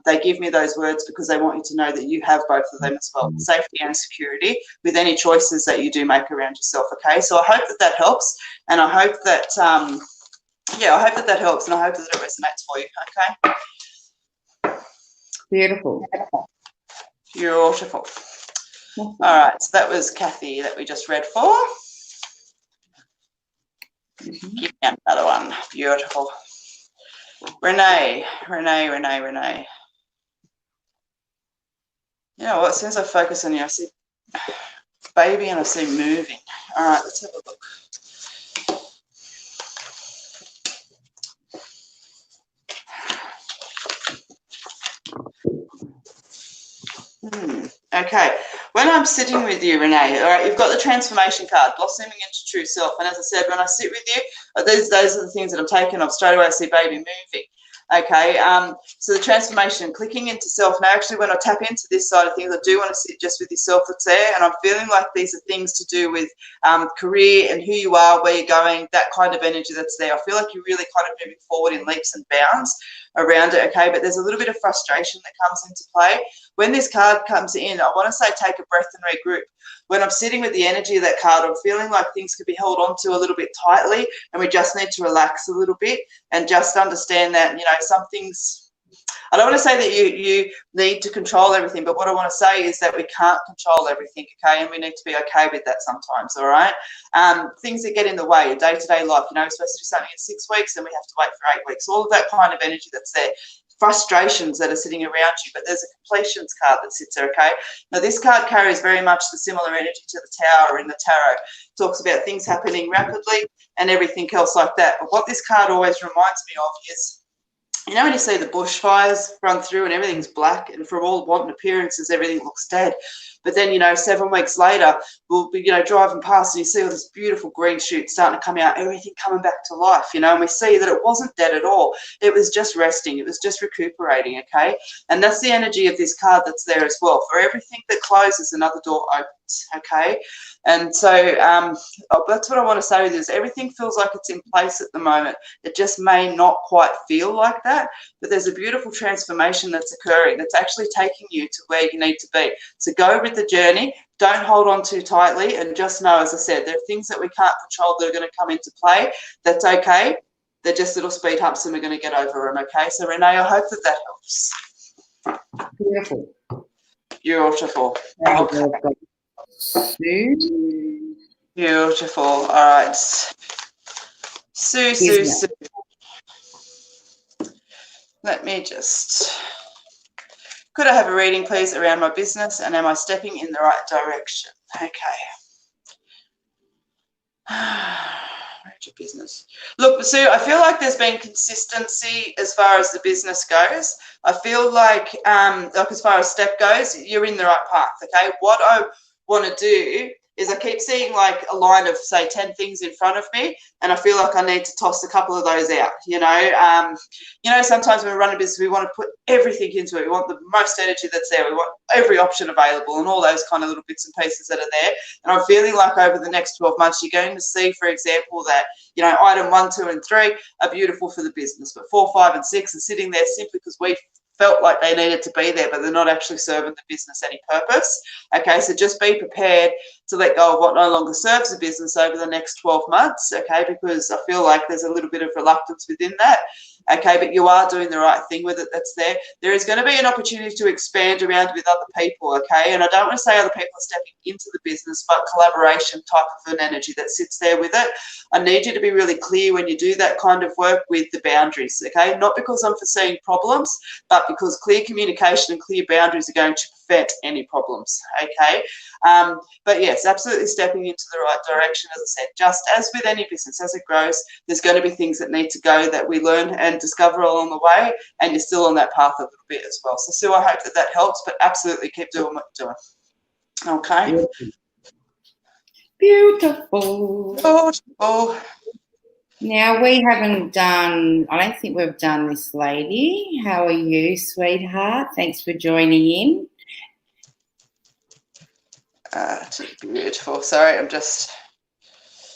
They give me those words because they want you to know that you have both of them as well, safety and security, with any choices that you do make around yourself, okay? So I hope that helps, and I hope that, yeah, I hope that helps, and I hope that it resonates for you, okay? Beautiful. Beautiful. All right, so that was Kathy that we just read for. Give me another one. Beautiful. Renee. You know what? As soon as I focus on you, I see baby and I see moving. All right, let's have a look. Okay, when I'm sitting with you, Renee, all right, you've got the transformation card, blossoming into true self. And as I said, when I sit with you, those are the things that I'm taking off. Straight away, I see baby moving. Okay, so the transformation, clicking into self. Now, actually, when I tap into this side of things, I do want to sit just with yourself that's there. And I'm feeling like these are things to do with career and who you are, where you're going, that kind of energy that's there. I feel like you're really kind of moving forward in leaps and bounds around it, okay? But there's a little bit of frustration that comes into play. When this card comes in, I want to say take a breath and regroup. When I'm sitting with the energy of that card, I'm feeling like things could be held on to a little bit tightly, and we just need to relax a little bit and just understand that, you know, some things, I don't want to say that you need to control everything, but what I want to say is that we can't control everything, okay? And we need to be okay with that sometimes, all right? Things that get in the way, your day-to-day life, you know, we're supposed to do something in 6 weeks and we have to wait for 8 weeks. All of that kind of energy that's there. Frustrations that are sitting around you, but there's a completions card that sits there, okay? Now, this card carries very much the similar energy to the Tower in the Tarot. It talks about things happening rapidly and everything else like that. But what this card always reminds me of is you know when you see the bushfires run through and everything's black and from all wanton appearances everything looks dead, but then 7 weeks later we'll be driving past and you see all this beautiful green shoots starting to come out, everything coming back to life, and we see that it wasn't dead at all. It was just resting, it was just recuperating. Okay, and that's the energy of this card that's there as well. For everything that closes, another door opens. Okay, and so that's what I want to say with this. Everything feels like it's in place at the moment. It just may not quite feel like that, but there's a beautiful transformation that's occurring that's actually taking you to where you need to be. So go with the journey. Don't hold on too tightly, and just know, as I said, there are things that we can't control that are going to come into play. That's okay. They're just little speed humps and we're going to get over them. Okay, so Renee, I hope that helps. Beautiful. Beautiful. Okay. Beautiful. All right. Sue. Let me just... Could I have a reading, please, around my business, and am I stepping in the right direction? Okay. Where's your business? Look, Sue, I feel like there's been consistency as far as the business goes. I feel like as far as step goes, you're in the right path, okay? What I want to do is I keep seeing like a line of, say, 10 things in front of me, and I feel like I need to toss a couple of those out, sometimes when we run a business, we want to put everything into it. We want the most energy that's there. We want every option available and all those kind of little bits and pieces that are there. And I'm feeling like over the next 12 months, you're going to see, for example, that, item 1, 2, and 3 are beautiful for the business, but 4, 5, and 6 are sitting there simply because we felt like they needed to be there, but they're not actually serving the business any purpose. Okay, so just be prepared to let go of what no longer serves the business over the next 12 months, okay, because I feel like there's a little bit of reluctance within that, okay, but you are doing the right thing with it that's there. There is going to be an opportunity to expand around with other people, okay, and I don't want to say other people are stepping into the business, but collaboration type of an energy that sits there with it. I need you to be really clear when you do that kind of work with the boundaries, okay, not because I'm foreseeing problems, but because clear communication and clear boundaries are going to prevent any problems, okay? But yes, absolutely stepping into the right direction, as I said. Just as with any business, as it grows, there's going to be things that need to go that we learn and discover along the way, and you're still on that path a little bit as well. So, Sue, I hope that helps, but absolutely keep doing what you're doing, okay? Beautiful. Beautiful. Now, we haven't done, I don't think we've done this lady. How are you, sweetheart? Thanks for joining in. Beautiful. Sorry, I'm just...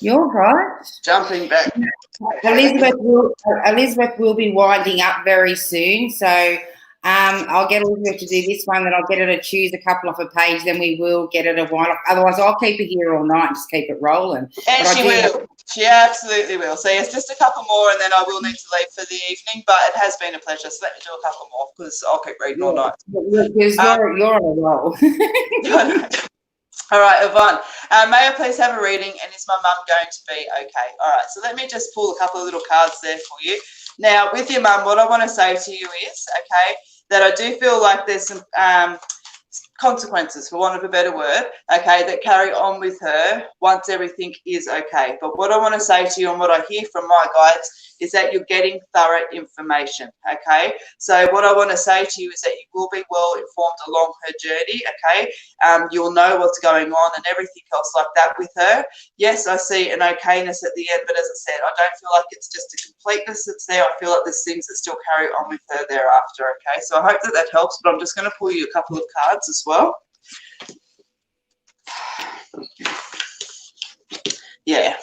You're right. Jumping back. Elizabeth will be winding up very soon, so I'll get Elizabeth to do this one, then I'll get her to choose a couple off a page, then we will get her to wind up. Otherwise, I'll keep her here all night and just keep it rolling. And she will. She absolutely will. So, yes, just a couple more, and then I will need to leave for the evening, but it has been a pleasure. So let me do a couple more because I'll keep reading all night. Because you're on a roll. All right, Yvonne, may I please have a reading, and is my mum going to be okay? All right, so let me just pull a couple of little cards there for you. Now, with your mum, what I want to say to you is, okay, that I do feel like there's some consequences, for want of a better word, okay, that carry on with her once everything is okay. But what I want to say to you and what I hear from my guides is that you're getting thorough information, okay? So what I want to say to you is that you will be well informed along her journey, okay? You'll know what's going on and everything else like that with her. Yes, I see an okayness at the end, but as I said, I don't feel like it's just a completeness that's there. I feel like there's things that still carry on with her thereafter, okay? So I hope that helps, but I'm just going to pull you a couple of cards as well. Yeah.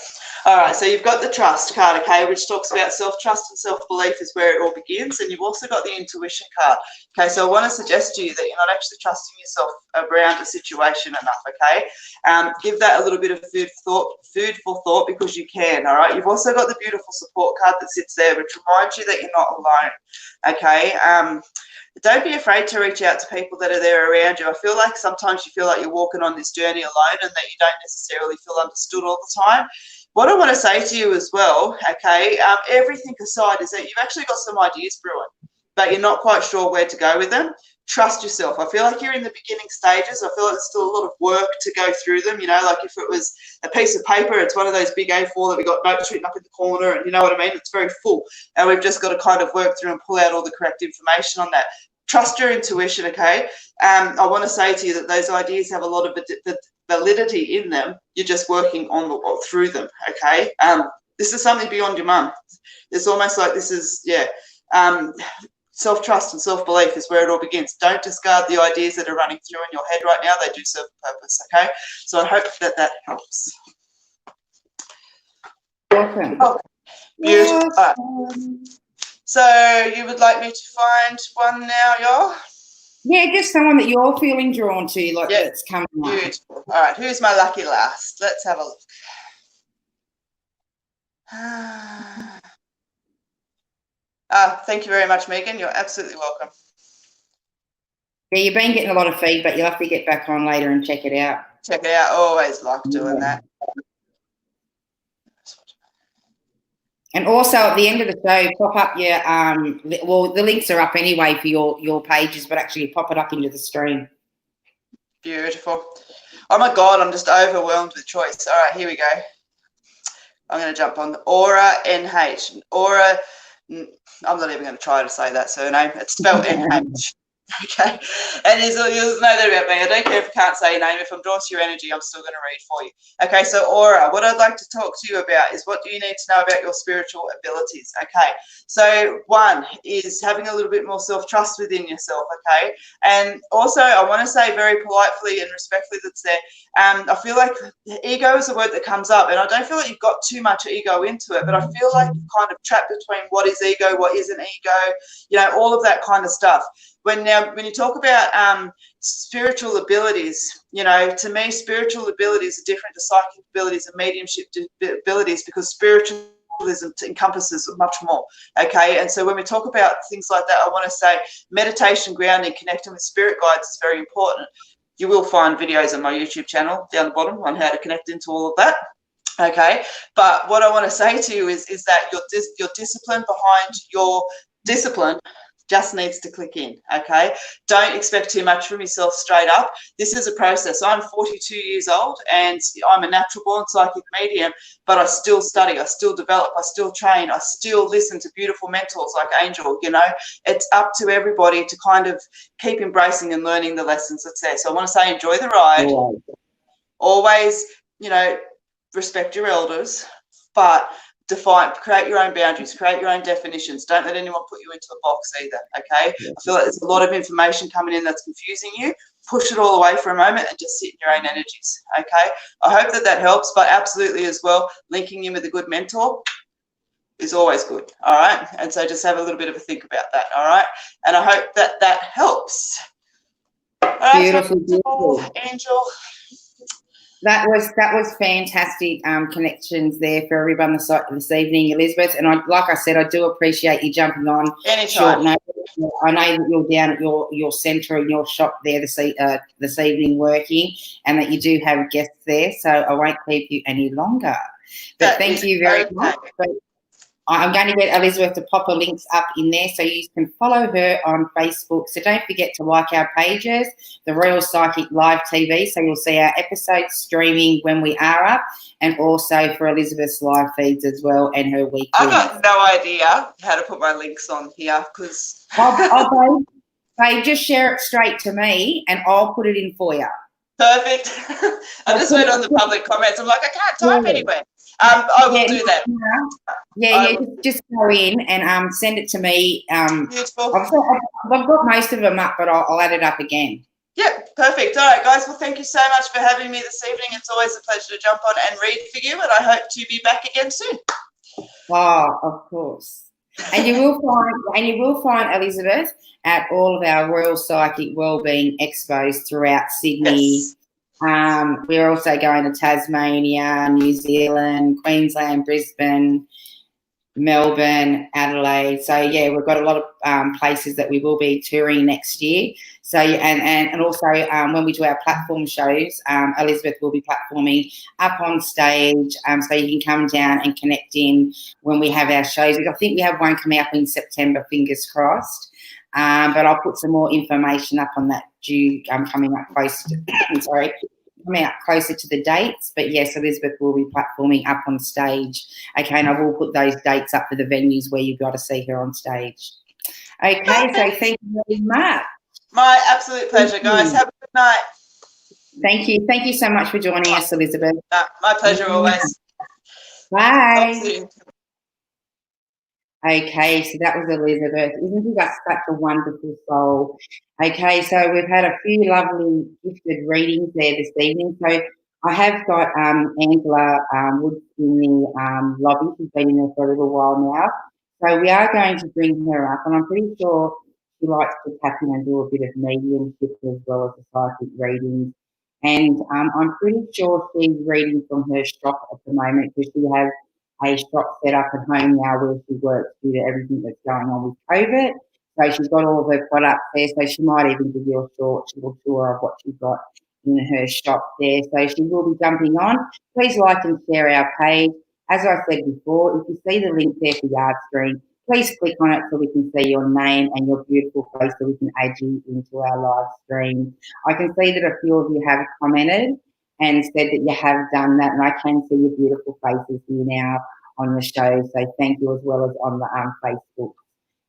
All right, so you've got the trust card, okay, which talks about self-trust and self-belief is where it all begins, and you've also got the intuition card. Okay, so I want to suggest to you that you're not actually trusting yourself around a situation enough, okay? Give that a little bit of food for thought because you can, all right? You've also got the beautiful support card that sits there, which reminds you that you're not alone, okay? Don't be afraid to reach out to people that are there around you. I feel like sometimes you feel like you're walking on this journey alone and that you don't necessarily feel understood all the time. What I want to say to you as well, okay, everything aside, is that you've actually got some ideas brewing, but you're not quite sure where to go with them. trust yourself. I feel like you're in the beginning stages. I feel like there's still a lot of work to go through them. You know, like if it was a piece of paper, it's one of those big A4 that we got notes written up in the corner, and you know what I mean? It's very full. And we've just got to kind of work through and pull out all the correct information on that. Trust your intuition, okay? I want to say to you that those ideas have a lot of validity in them. You're just working on through them, okay? This is something beyond your mum. It's almost like this is, self-trust and self-belief is where it all begins. Don't discard the ideas that are running through in your head right now. They do serve a purpose, okay? So I hope that helps. Welcome. Oh, beautiful. So you would like me to find one now, y'all? Yeah, just someone that you're feeling drawn to, like that's coming up. Beautiful. All right, who's my lucky last? Let's have a look. Thank you very much, Megan. You're absolutely welcome. Yeah, you've been getting a lot of feedback. You'll have to get back on later and check it out. Check it out. Always like doing that. And also at the end of the show, pop up your well, the links are up anyway for your pages, but actually pop it up into the stream. Beautiful. Oh my God, I'm just overwhelmed with choice. All right, here we go. I'm going to jump on the Aura NH. Aura, I'm not even going to try to say that surname. It's spelled NH. Okay, and you'll know that about me. I don't care if you can't say your name. If I'm drawn to your energy, I'm still going to read for you. Okay, so Aura, what I'd like to talk to you about is what do you need to know about your spiritual abilities. Okay, so one is having a little bit more self-trust within yourself. Okay, and also I want to say very politely and respectfully that's there. I feel like ego is a word that comes up, and I don't feel like you've got too much ego into it, but I feel like you're kind of trapped between what is ego, what isn't ego, you know, all of that kind of stuff. When you talk about spiritual abilities, you know, to me, spiritual abilities are different to psychic abilities and mediumship abilities because spiritualism encompasses much more, okay? And so when we talk about things like that, I want to say meditation, grounding, connecting with spirit guides is very important. You will find videos on my YouTube channel down the bottom on how to connect into all of that. Okay, but what I want to say to you is that your discipline behind your discipline just needs to click in, okay? Don't expect too much from yourself straight up. This is a process. I'm 42 years old and I'm a natural born psychic medium, but I still study, I still develop, I still train, I still listen to beautiful mentors like Angel, you know? It's up to everybody to kind of keep embracing and learning the lessons that's there. So I want to say enjoy the ride. Yeah. Always, you know, respect your elders, but create your own boundaries, create your own definitions. Don't let anyone put you into a box either, okay? I feel like there's a lot of information coming in that's confusing you. Push it all away for a moment and just sit in your own energies, okay? I hope that helps, but absolutely as well, linking in with a good mentor is always good, all right? And so just have a little bit of a think about that, all right? And I hope that helps. All right, beautiful. Angel. That was fantastic connections there for everyone this evening, Elizabeth. And like I said, I do appreciate you jumping on. Anytime. Short notice. I know that you're down at your centre in your shop there this evening working, and that you do have guests there. So I won't keep you any longer. But thank you very much. I'm going to get Elizabeth to pop her links up in there so you can follow her on Facebook. So don't forget to like our pages, the Royal Psychic Live TV, so you'll see our episodes streaming when we are up, and also for Elizabeth's live feeds as well and her weekly. I've got no idea how to put my links on here because... Babe, just share it straight to me and I'll put it in for you. Perfect. I just went on the public comments. I'm like, I can't type anywhere. I will do that. Just go in and send it to me. Beautiful. I've got most of them up, but I'll add it up again. Yep, perfect. All right, guys. Well, thank you so much for having me this evening. It's always a pleasure to jump on and read for you, and I hope to be back again soon. Oh, of course. And you will find Elizabeth at all of our Royal Psychic Wellbeing Expos throughout Sydney. Yes. We're also going to Tasmania, New Zealand, Queensland, Brisbane, Melbourne, Adelaide. So yeah, we've got a lot of places that we will be touring next year. So and also when we do our platform shows, Elizabeth will be platforming up on stage, so you can come down and connect in when we have our shows. I think we have one coming up in September, fingers crossed. but I'll put some more information up on that coming up close to, coming up closer to the dates. But yes, Elizabeth will be platforming up on stage. Okay, and I will put those dates up for the venues where you've got to see her on stage. Okay, so thank you very much. My absolute pleasure, guys. Have a good night. Thank you. Thank you so much for joining us, Elizabeth. My pleasure always. Bye. Okay, so that was Elizabeth. Isn't she just such a wonderful soul? Okay, so we've had a few lovely gifted readings there this evening. So I have got Angela Woods in the lobby. She's been in there for a little while now. So we are going to bring her up, and I'm pretty sure she likes to tap in and do a bit of mediumship as well as the psychic readings. And I'm pretty sure she's reading from her shop at the moment because she has a shop set up at home now where she works due to everything that's going on with COVID. So she's got all of her products there. So she might even give you a short little tour of what she's got in her shop there. So she will be jumping on. Please like and share our page. As I said before, if you see the link there for Yard Stream, please click on it so we can see your name and your beautiful face so we can add you into our live stream. I can see that a few of you have commented and said that you have done that, and I can see your beautiful faces here now on the show. So thank you, as well as on the Facebook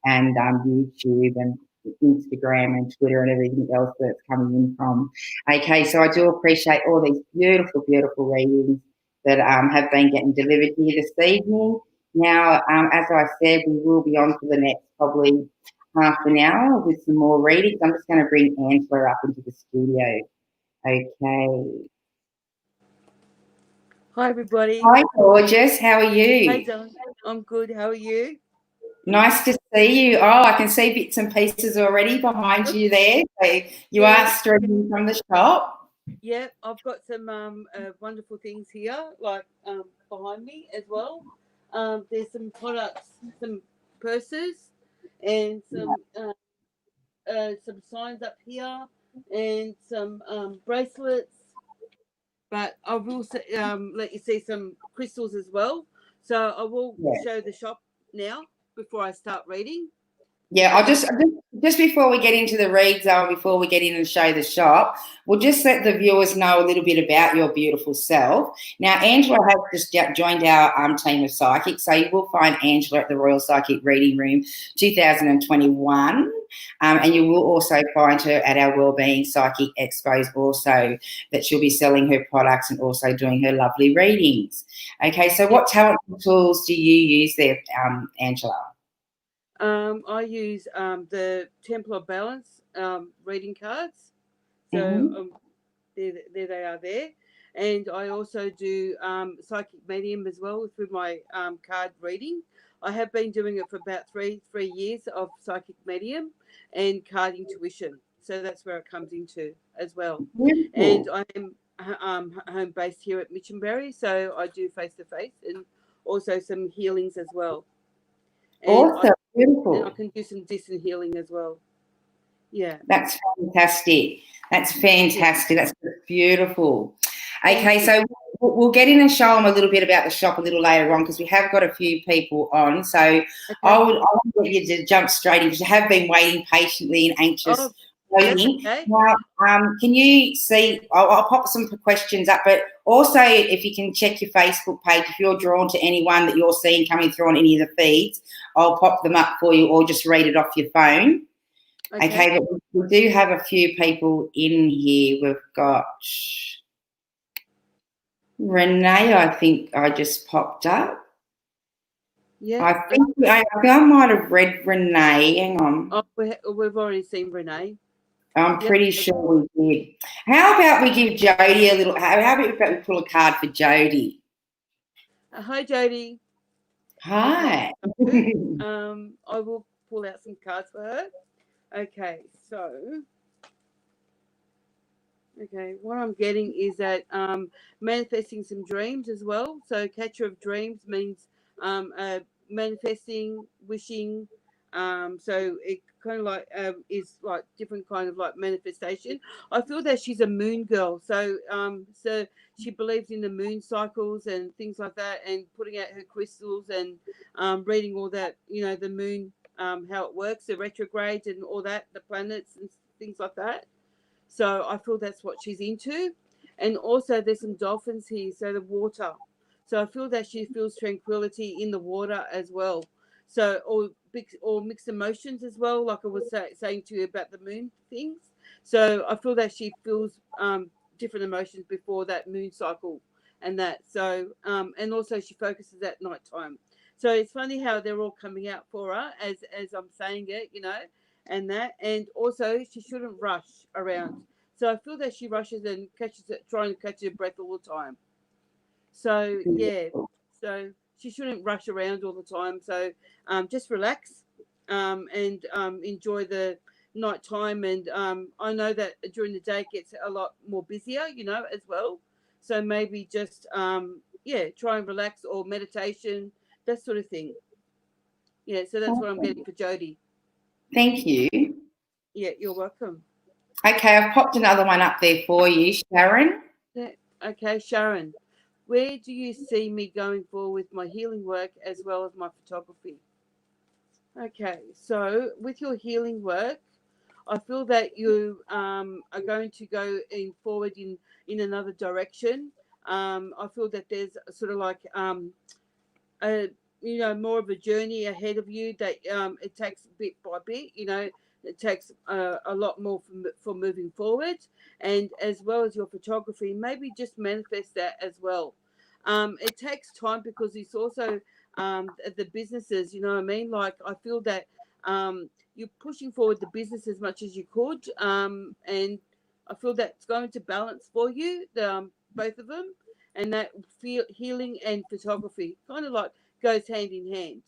and YouTube and Instagram and Twitter and everything else that's coming in from. Okay, so I do appreciate all these beautiful, beautiful readings that have been getting delivered here this evening. Now, as I said, we will be on for the next probably half an hour with some more readings. I'm just going to bring Angela up into the studio. Okay. Hi, everybody. Hi, gorgeous. How are you? Hi, John. I'm good. How are you? Nice to see you. Oh, I can see bits and pieces already behind you there. So you are streaming from the shop. Yeah, I've got some wonderful things here, like behind me as well. There's some products, some purses, and some signs up here, and some bracelets. But I will let you see some crystals as well. So I will show the shop now before I start reading. Yeah, I'll just before we get into the read zone, before we get in and show the shop, we'll just let the viewers know a little bit about your beautiful self. Now, Angela has just joined our team of psychics, so you will find Angela at the Royal Psychic Reading Room 2021, and you will also find her at our Wellbeing Psychic Expos also, that she'll be selling her products and also doing her lovely readings. Okay, so what talent tools do you use there, Angela? I use the Temple of Balance reading cards. So there they are there. And I also do psychic medium as well through my card reading. I have been doing it for about three years of psychic medium and card intuition. So that's where it comes into as well. And I am home based here at Mitchenberry, so I do face-to-face and also some healings as well. And awesome. Beautiful. And I can do some distant healing as well. Yeah. That's fantastic. That's fantastic. That's beautiful. Okay, so we'll get in and show them a little bit about the shop a little later on because we have got a few people on. So I would get you to jump straight in because you have been waiting patiently and anxious. Waiting. Okay. Now, can you see? I'll pop some questions up, but also if you can check your Facebook page, if you're drawn to anyone that you're seeing coming through on any of the feeds, I'll pop them up for you or just read it off your phone. Okay, but we do have a few people in here. We've got Renee, I think I just popped up. Yeah. I think I might have read Renee. Hang on. Oh, we've already seen Renee. I'm pretty sure we did. How about we give Jody a little, how about we pull a card for Jody? Hi, Jody. Hi. Okay. I will pull out some cards for her. Okay, so what I'm getting is that manifesting some dreams as well. So catcher of dreams means manifesting, wishing. So it kind of like is like different kind of like manifestation. I feel that she's a moon girl. So so she believes in the moon cycles and things like that, and putting out her crystals and reading all that, the moon how it works, the retrogrades and all that, the planets and things like that. So I feel that's what she's into. And also there's some dolphins here, so the water. So I feel that she feels tranquility in the water as well. So or mixed emotions as well, like I was saying to you about the moon things. So I feel that she feels different emotions before that moon cycle and that. So and also she focuses at night time. So it's funny how they're all coming out for her as I'm saying it, and that. And also she shouldn't rush around. So I feel that she rushes and catches it, trying to catch her breath all the time. So yeah, so she shouldn't rush around all the time. So just relax and enjoy the night time. And I know that during the day it gets a lot more busier, as well. So maybe just try and relax or meditation, that sort of thing. Yeah, so that's what I'm getting for Jody. Thank you. Yeah, you're welcome. Okay, I've popped another one up there for you, Sharon. Yeah. Okay, Sharon, where do you see me going forward with my healing work as well as my photography? Okay, so with your healing work, I feel that you are going to go in forward in another direction. I feel that there's sort of like a more of a journey ahead of you that it takes bit by bit. It takes a lot more for moving forward, and as well as your photography, maybe just manifest that as well. It takes time because it's also the businesses. You know what I mean? Like I feel that you're pushing forward the business as much as you could, and I feel that it's going to balance for you, both of them, and that feel healing and photography kind of like goes hand in hand.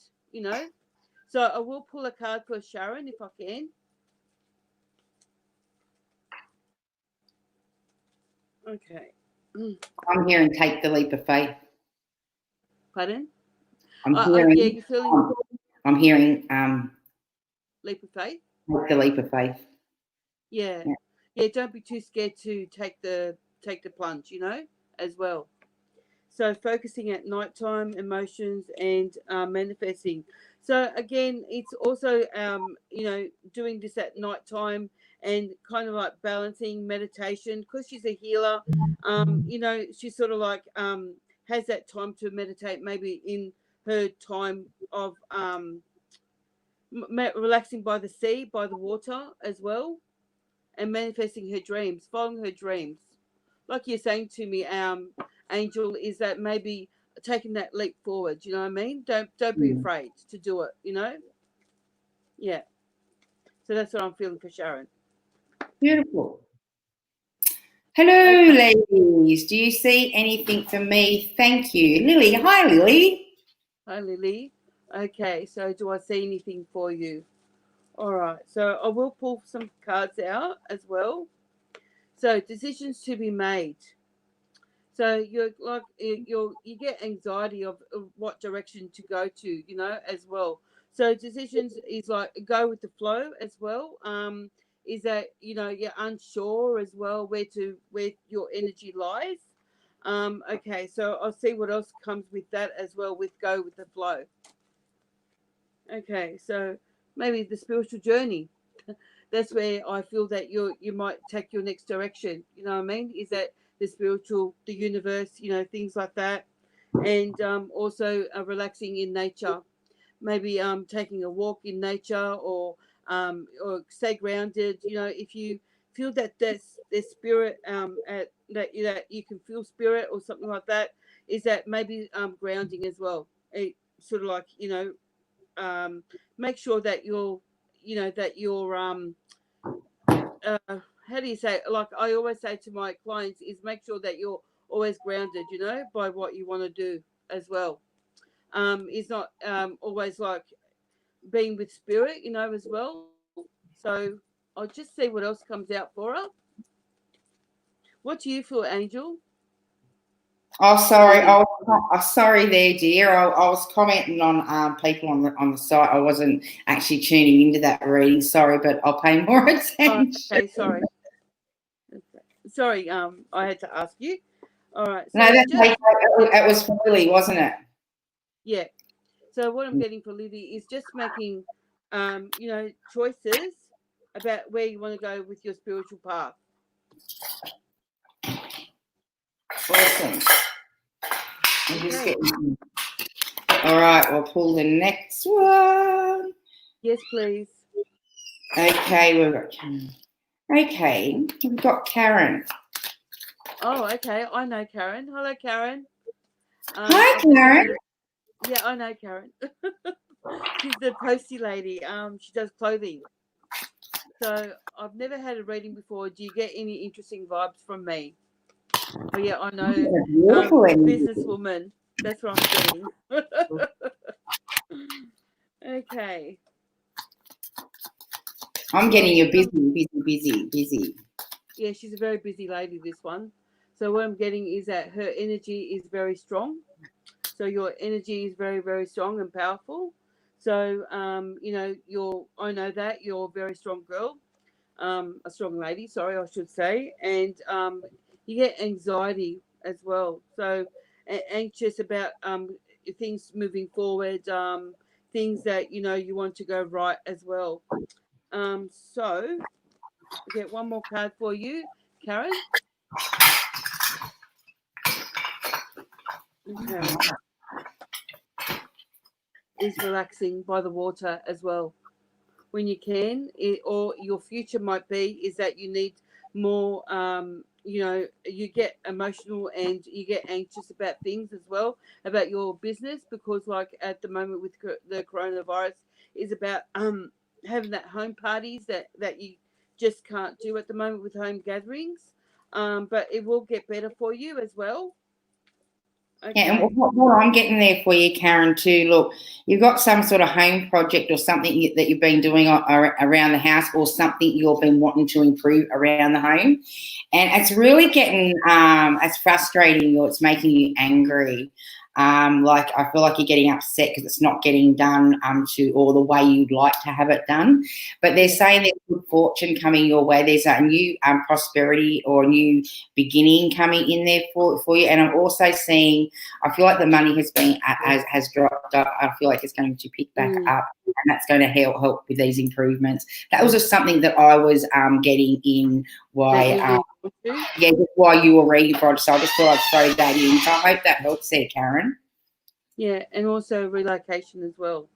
So I will pull a card for Sharon if I can. Okay. I'm hearing take the leap of faith. Pardon? I'm Yeah, hearing. you're feeling I'm hearing. leap of faith. Take the leap of faith. Yeah. Yeah. Don't be too scared to take the plunge. As well. So focusing at nighttime, emotions, and manifesting. So again, it's also doing this at nighttime and kind of like balancing meditation because she's a healer. She sort of like has that time to meditate maybe in her time of relaxing by the sea, by the water as well, and manifesting her dreams, following her dreams. Like you're saying to me, Angel, is that maybe taking that leap forward. You know what I mean? Don't be afraid to do it. Yeah. So that's what I'm feeling for Sharon. Beautiful. Hello, ladies. Do you see anything for me? Thank you, Lily. Hi, Lily. Hi, Lily. Okay. So do I see anything for you? All right. So I will pull some cards out as well. So decisions to be made. So you get anxiety of what direction to go to, as well. So decisions is like go with the flow as well. Is that you're unsure as well where your energy lies. Okay, so I'll see what else comes with that as well with go with the flow. Okay, so maybe the spiritual journey. That's where I feel that you might take your next direction. You know what I mean? Is that the spiritual, the universe, things like that, and also relaxing in nature. Maybe taking a walk in nature or stay grounded. If you feel that there's spirit that you can feel spirit or something like that, is that maybe grounding as well. It sort of like make sure that you're how do you say it? Like I always say to my clients is make sure that you're always grounded by what you want to do as well. Is not always like being with spirit as well. So I'll just see what else comes out for her. What do you feel, Angel? Oh, sorry. Sorry there, dear. I was commenting on people on the site. I wasn't actually tuning into that reading. Sorry, but I'll pay more attention. Okay, sorry. Sorry, I had to ask you. All right. So No, it was for Lily, wasn't it? Yeah. So what I'm getting for Lily is just making choices about where you want to go with your spiritual path. Awesome. I'm just getting... All right, we'll pull the next one. Yes, please. Okay, we've got Karen. Oh, okay. I know Karen. Hello, Karen. Hi, Karen. Yeah, I know Karen. She's the posty lady. She does clothing. So I've never had a reading before. Do you get any interesting vibes from me? Oh yeah, I know. Businesswoman. That's what I'm getting. Okay. I'm getting you busy. Yeah, she's a very busy lady, this one. So what I'm getting is that her energy is very strong. So your energy is very, very strong and powerful. So, I know that you're a very strong girl, a strong lady, sorry, I should say. And you get anxiety as well. So anxious about things moving forward, things that, you want to go right as well. So I get one more card for you, Karen. Okay. Is relaxing by the water as well when you can, or your future might be is that you need more. You get emotional and you get anxious about things as well about your business, because like at the moment with the coronavirus is about having that home parties that you just can't do at the moment with home gatherings, but it will get better for you as well. Okay. Yeah, and what I'm getting there for you, Karen, too, look, you've got some sort of home project or something that you've been doing around the house, or something you've been wanting to improve around the home. And it's really getting, it's frustrating, or it's making you angry. Like I feel like you're getting upset because it's not getting done or the way you'd like to have it done. But they're saying there's good fortune coming your way. There's a new prosperity or a new beginning coming in there for you. And I'm also seeing, I feel like the money has dropped up. I feel like it's going to pick back up, and that's going to help with these improvements. That was just something that I was getting in why you were reading for it. So I just thought I'd throw that in. So I hope that helps there, Karen. Yeah, and also relocation as well.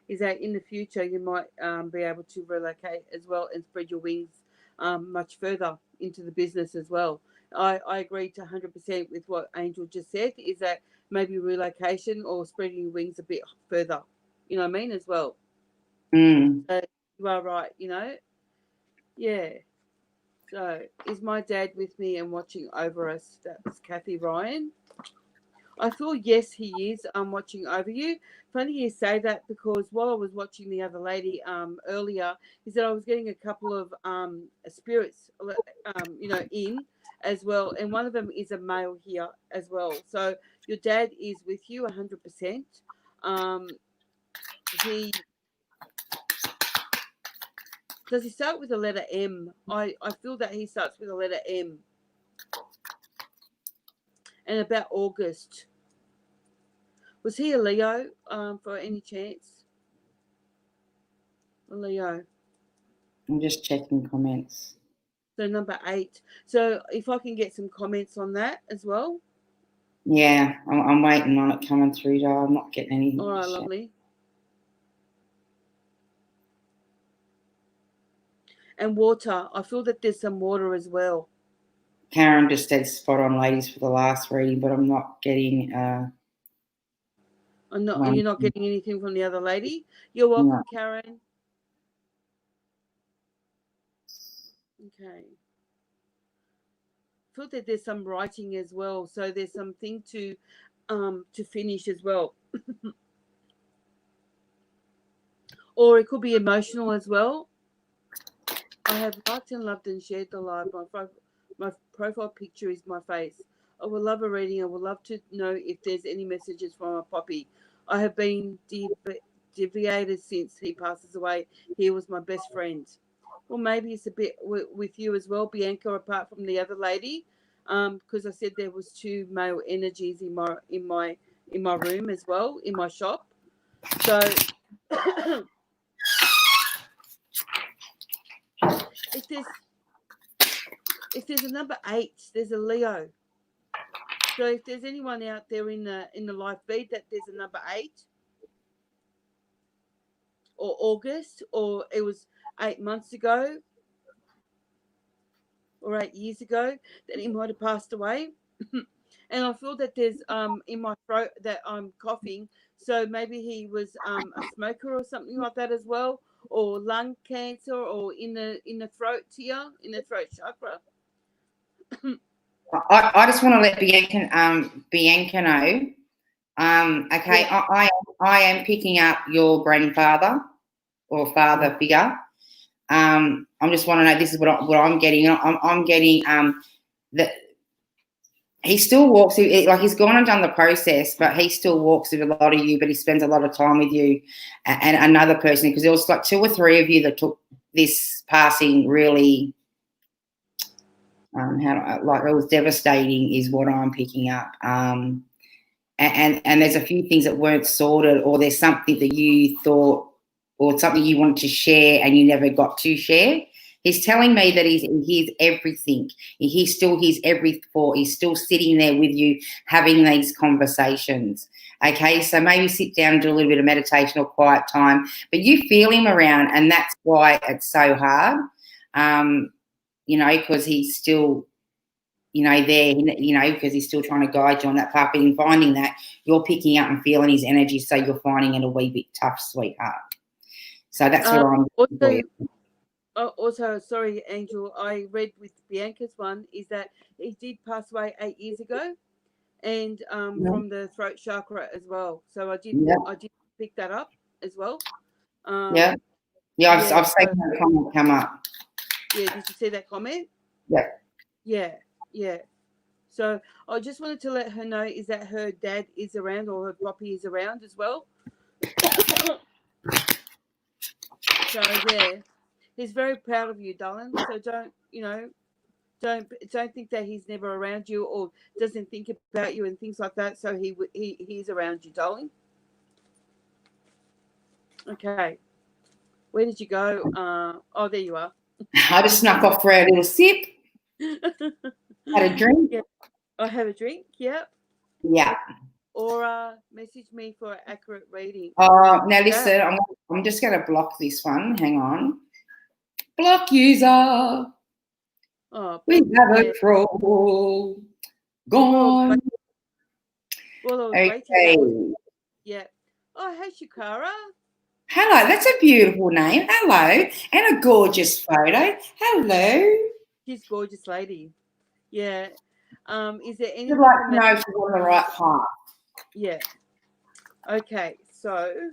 Is that in the future you might be able to relocate as well and spread your wings much further into the business as well. I agree to 100% with what Angel just said, is that maybe relocation or spreading your wings a bit further. You know what I mean, as well. So you are right, Yeah. So is my dad with me and watching over us? That's Kathy Ryan. I feel yes, he is watching over you. Funny you say that, because while I was watching the other lady earlier, is that I was getting a couple of spirits in as well, and one of them is a male here as well. So your dad is with you 100%. Does he start with the letter M? I feel that he starts with the letter M. And about August. Was he a Leo for any chance? A Leo. I'm just checking comments. So number 8. So if I can get some comments on that as well. Yeah, I'm waiting on it coming through, though. I'm not getting anything. All right, lovely. And water. I feel that there's some water as well. Karen just said spot on, ladies, for the last reading, but I'm not getting... You're not getting anything from the other lady? You're welcome, no. Karen. Okay. I feel that there's some writing as well. So there's something to finish as well. Or it could be emotional as well. I have liked and loved and shared the live. My profile picture is my face. I would love a reading. I would love to know if there's any messages from a puppy. I have been deviated since he passes away. He was my best friend. Well, maybe it's a bit with you as well, Bianca, apart from the other lady, because I said there was 2 male energies in my room as well, in my shop. So if there's a number 8, there's a Leo. So if there's anyone out there in the live feed that there's a number 8, or August, or it was 8 months ago, or 8 years ago, that he might have passed away. And I feel that there's in my throat that I'm coughing. So maybe he was a smoker or something like that as well, or lung cancer, or in the throat here, in the throat chakra. I just want to let Bianca know. Okay, yeah. I am picking up your grandfather or father figure. I just want to know, this is what I'm getting. I'm getting that he still walks through, like he's gone and done the process, but he still walks with a lot of you, but he spends a lot of time with you and another person, because there was like 2 or 3 of you that took this passing really, it was devastating is what I'm picking up. And there's a few things that weren't sorted, or there's something that you thought, or something you wanted to share and you never got to share. He's telling me that he's everything. He's every thought. He's still sitting there with you, having these conversations. Okay, so maybe sit down and do a little bit of meditation or quiet time. But you feel him around, and that's why it's so hard. Because he's still, there, because he's still trying to guide you on that path. But in finding that, you're picking up and feeling his energy, so you're finding it a wee bit tough, sweetheart. So that's what I'm doing for you. Also, sorry, Angel, I read with Bianca's one is that he did pass away 8 years ago, and from the throat chakra as well. So I did pick that up as well. I've seen that comment come up. Yeah, did you see that comment? Yeah. So I just wanted to let her know is that her dad is around, or her poppy is around as well. So yeah, he's very proud of you, darling. So don't think that he's never around you or doesn't think about you and things like that. So he's around you, darling. Okay, where did you go? Oh, there you are. I just snuck off for a little sip. Had a drink. Yeah, I have a drink. Yep. Yeah. Or message me for accurate reading. Now listen, I'm just going to block this one. Hang on. Block user. Oh, we have a troll. Gone. Okay. Yeah. Oh, hey, Shakara. Hello. That's a beautiful name. Hello. And a gorgeous photo. Hello. She's a gorgeous lady. Yeah. Is there anything? I'd like to know if she's on the right path. Yeah. Okay. So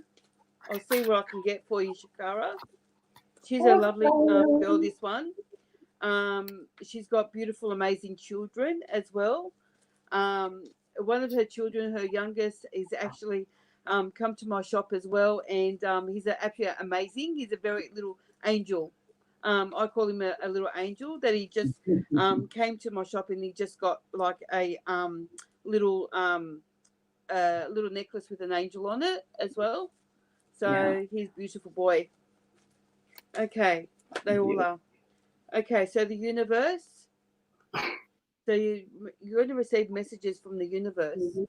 I'll see what I can get for you, Shakara. She's a lovely girl, this one. She's got beautiful, amazing children as well. One of her children, her youngest, is actually come to my shop as well, and he's absolutely amazing. He's a very little angel. I call him a little angel that he just came to my shop, and he just got like a little necklace with an angel on it as well. So he's a beautiful boy. Okay, they all are. Okay, so the universe. So you're going to receive messages from the universe. Mm-hmm.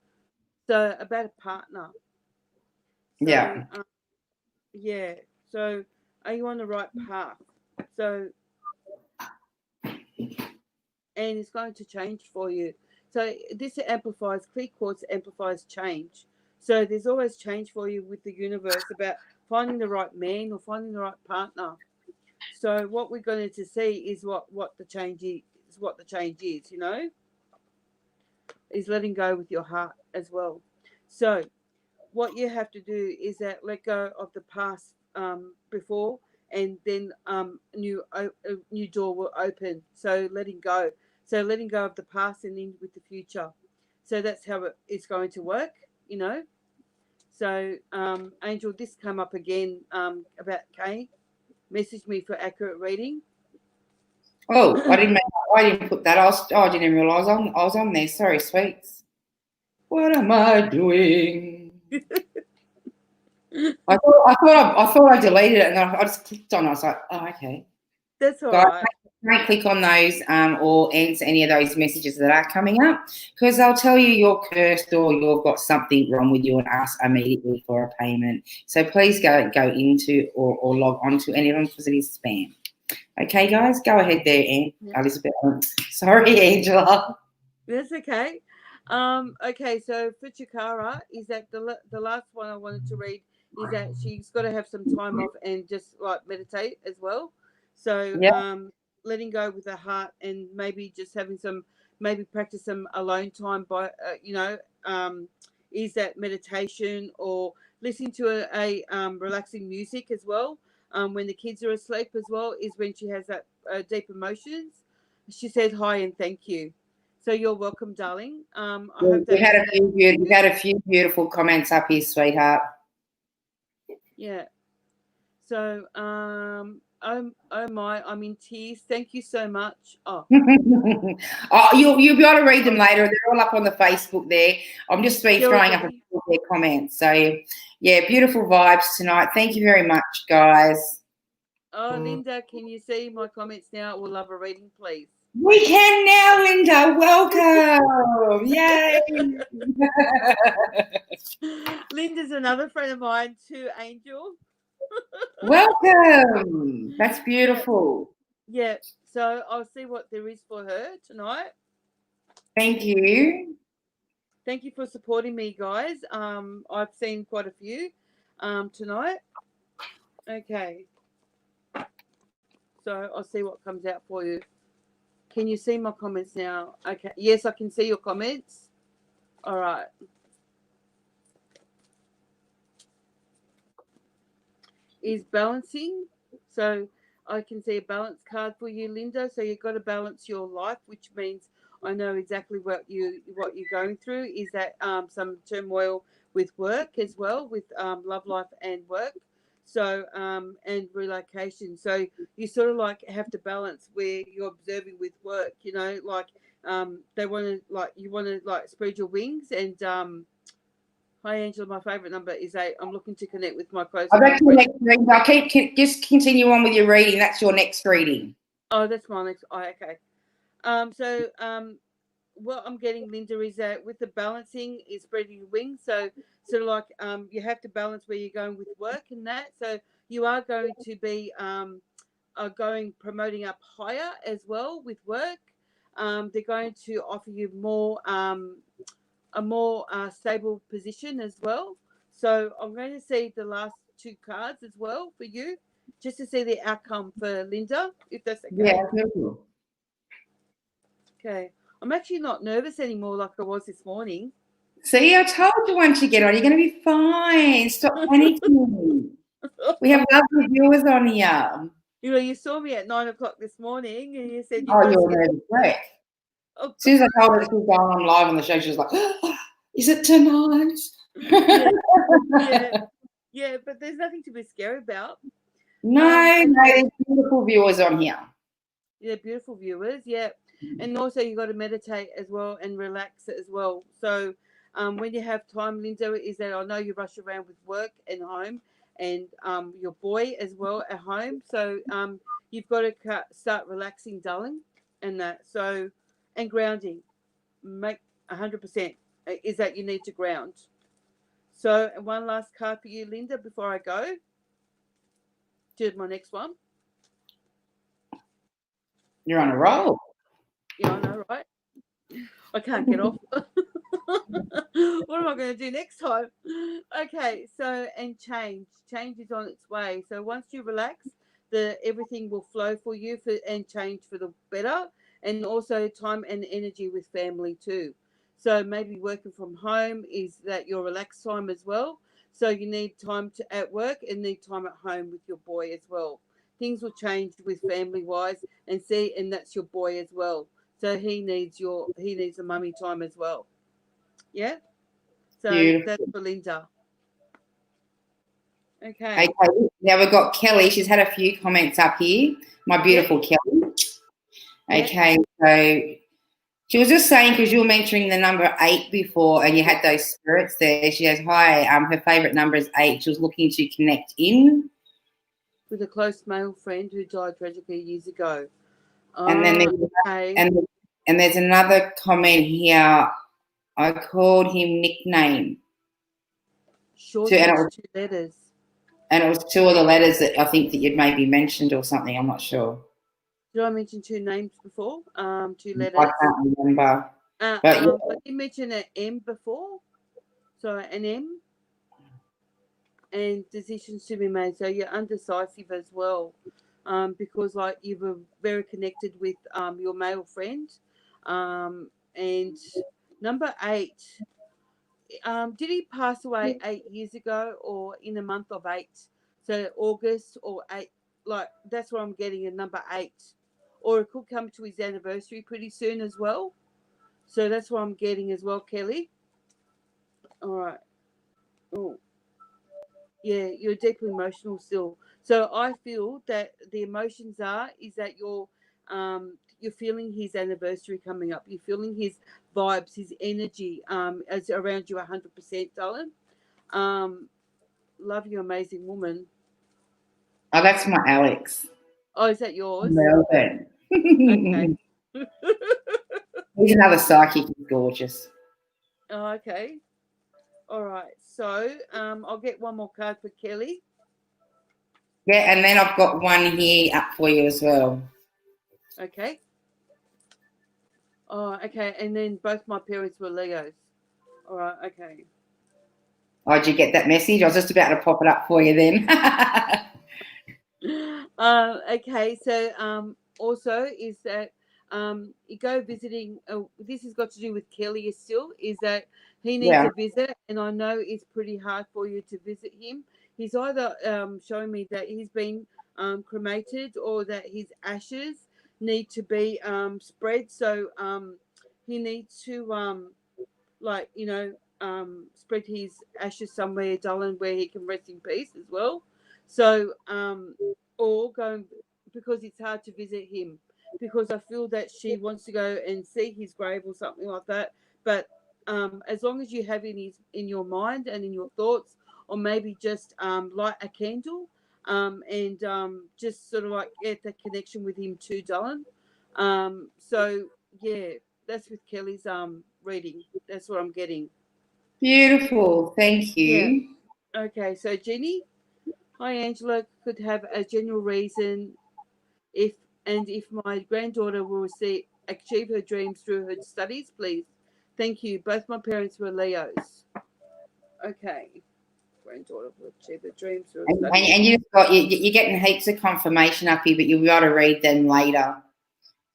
So about a partner. So, yeah. So are you on the right path? So, and it's going to change for you. So this amplifies, clear quartz amplifies change. So there's always change for you with the universe about finding the right man or finding the right partner. So what we're going to see is what the change is. What the change is, is letting go with your heart as well. So what you have to do is that let go of the past before, and then a new door will open. So letting go of the past and in with the future. So that's how it's going to work, So Angel, this come up again about Kay. Message me for accurate reading. Oh, I didn't put that. I didn't realise I was on there. Sorry, sweets. What am I doing? I thought I deleted it, and then I just clicked on it. I was like, oh, okay. That's all Guys, right. don't click on those or answer any of those messages that are coming up, because they'll tell you you're cursed or you've got something wrong with you and ask immediately for a payment. So please go into or log on to any of them because it is spam. Okay, guys, go ahead there, Elizabeth. Sorry, Angela. That's okay. Okay, so for Chikara, is that the last one I wanted to read is that she's got to have some time off and just like meditate as well. So letting go with her heart and maybe just having maybe practice some alone time by is that meditation or listening to a relaxing music as well. When the kids are asleep as well is when she has that deep emotions. She said hi and thank you. So you're welcome, darling. I hope we've had a few beautiful comments up here, sweetheart. Yeah. So oh my, I'm in tears. Thank you so much. Oh, you'll be able to read them later. They're all up on the Facebook there. I'm just throwing up a few of their comments. So yeah, beautiful vibes tonight. Thank you very much, guys. Oh, Linda, can you see my comments now? We'll love a reading, please. We can now, Linda. Welcome. Yay. Linda's another friend of mine too, Angel. Welcome. That's beautiful. Yeah. So I'll see what there is for her tonight. Thank you. Thank you for supporting me, guys. I've seen quite a few tonight. Okay. So I'll see what comes out for you. Can you see my comments now? Okay. Yes, I can see your comments. All right. Is balancing. So I can see a balance card for you, Linda. So you've got to balance your life, which means I know exactly what you're going through. Is that some turmoil with work as well, with love life and work. So and relocation. So you sort of like have to balance where you're observing with work. You know, like they want to you want to spread your wings and. Hi, Angela. My favourite number is 8. I'm looking to connect with my close friends. That's your next reading. I'll just continue on with your reading. That's your next reading. Oh, that's my next. Oh, okay. What I'm getting, Linda, is that with the balancing is spreading your wings. So sort of like you have to balance where you're going with work and that. So you are going to be promoting up higher as well with work. They're going to offer you a more stable position as well. So I'm going to see the last 2 cards as well for you, just to see the outcome for Linda, if that's okay. Yeah, cool. Okay. I'm actually not nervous anymore like I was this morning. See, I told you once you get on, you're going to be fine. Stop panicking. We have lovely viewers on here. You know, you saw me at 9 o'clock this morning and you said you're nervous wreck. As soon as I told her she was going on live on the show, she was like, oh, is it tonight? Yeah, but there's nothing to be scary about. No, there's beautiful viewers on here. Yeah, beautiful viewers, yeah. And also you got to meditate as well and relax as well. So when you have time, Linda, is that I know you rush around with work and home and your boy as well at home. So you've got to start relaxing, darling, and that. So, and grounding. Make 100% is that you need to ground. So one last card for you, Linda, before I go to my next one. You're on a roll. Yeah, I know, right? I can't get off. What am I going to do next time? Okay, so and change is on its way. So once you relax, everything will flow for you and change for the better, and also time and energy with family too. So maybe working from home is that your relaxed time as well. So you need time at work and need time at home with your boy as well. Things will change with family wise and that's your boy as well. So he needs the mummy time as well. Yeah. So beautiful. That's for Linda. Okay. Now we've got Kelly. She's had a few comments up here. My beautiful Kelly. Okay, so she was just saying, because you were mentioning the number 8 before and you had those spirits there. She goes, hi, her favourite number is 8. She was looking to connect in with a close male friend who died tragically years ago. And then Okay. and there's another comment here. I called him nickname. Short And and 2 letters. And it was 2 of the letters that I think that you'd maybe mentioned or something. I'm not sure. Did I mention 2 names before? 2 letters. I can't remember. But I did mention an M before. So an M. And decisions to be made. So you're undecisive as well. Because like you were very connected with your male friend. And number 8. Did he pass away 8 years ago or in the month of 8? So August or 8, like that's what I'm getting at number 8. Or it could come to his anniversary pretty soon as well. So that's what I'm getting as well, Kelly. All right. Oh, yeah, you're deeply emotional still. So I feel that the emotions is that you're feeling his anniversary coming up. You're feeling his vibes, his energy as around you 100%, darling. Love you, amazing woman. Oh, that's my Alex. Oh, is that yours? Melbourne. Okay. He's another psychic. He's gorgeous. Oh, okay. All right. So I'll get one more card for Kelly. Yeah, and then I've got one here up for you as well. Okay. Oh, okay. And then both my parents were Leos. All right. Okay. Oh, did you get that message? I was just about to pop it up for you then. Okay. So also is that you go visiting. This has got to do with Kelly still. Is that he needs a visit, and I know it's pretty hard for you to visit him. He's either showing me that he's been cremated or that his ashes need to be spread. So he needs to like spread his ashes somewhere, darling, where he can rest in peace as well. So or going because it's hard to visit him because I feel that she wants to go and see his grave or something like that. But as long as you have in your mind and in your thoughts, or maybe just light a candle and just sort of like get that connection with him too, darling. So yeah, that's with Kelly's reading. That's what I'm getting. Beautiful. Thank you. Yeah. Okay, so Jenny, hi Angela, could have a general reason if my granddaughter will achieve her dreams through her studies, please. Thank you. Both my parents were Leos. Okay. Granddaughter will achieve her dreams through her studies. And you're getting heaps of confirmation up here, but you'll be able to read them later.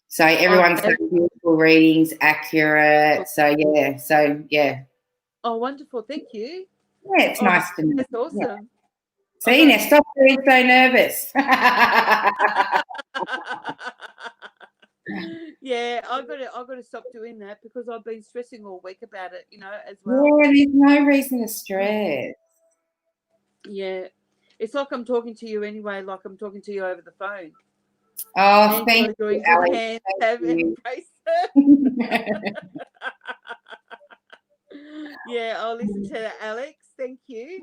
So everyone's got beautiful readings, accurate. So yeah. Oh, wonderful! Thank you. Yeah, it's nice to know. That's awesome. Yeah. See, now stop being so nervous. Yeah, I've got to stop doing that because I've been stressing all week about it, as well. Yeah, there's no reason to stress. Yeah, it's like I'm talking to you anyway, like I'm talking to you over the phone. Oh, thank you, Alex. Yeah, I'll listen to Alex. Thank you.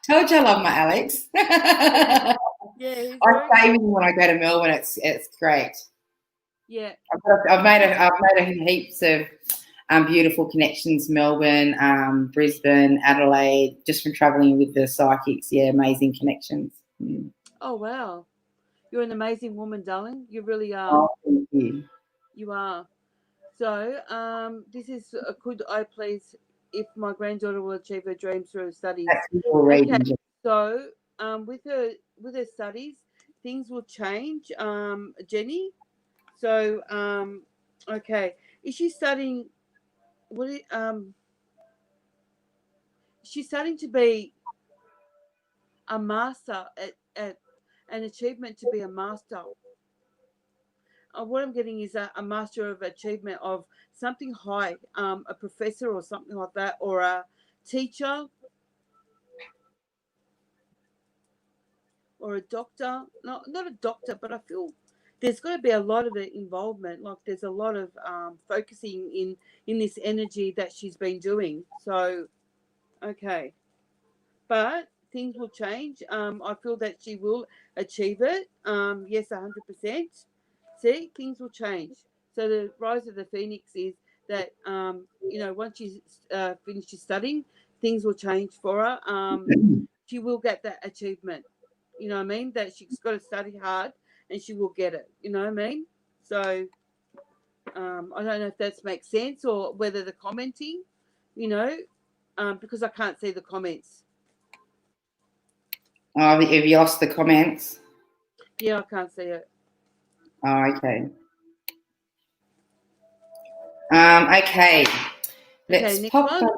Told you I love my Alex. Yeah, I stay with him when I go to Melbourne. It's great. Yeah, I've made a heaps of beautiful connections. Melbourne, Brisbane, Adelaide, just from traveling with the psychics. Yeah, amazing connections. Mm. Oh wow, you're an amazing woman, darling. You really are. Oh, thank you. You are. So, this is could I please, if my granddaughter will achieve her dreams through her studies. Okay. So, with her studies, things will change. Jenny. So, okay, is she studying? She's starting to be a master at an achievement to be a master. What I'm getting is a master of achievement of something high, a professor or something like that, or a teacher, or a doctor. Not a doctor, but I feel there's got to be a lot of involvement. Like there's a lot of focusing in this energy that she's been doing. So, okay, but things will change. I feel that she will achieve it. Yes, 100%. See, things will change. So the rise of the phoenix is that once she's finishes studying, things will change for her. She will get that achievement. You know what I mean? That she's got to study hard, and she will get it. You know what I mean? So I don't know if that makes sense or whether the commenting, because I can't see the comments. Oh, have you lost the comments? Yeah, I can't see it. Oh, okay. Okay. Let's next pop one. up.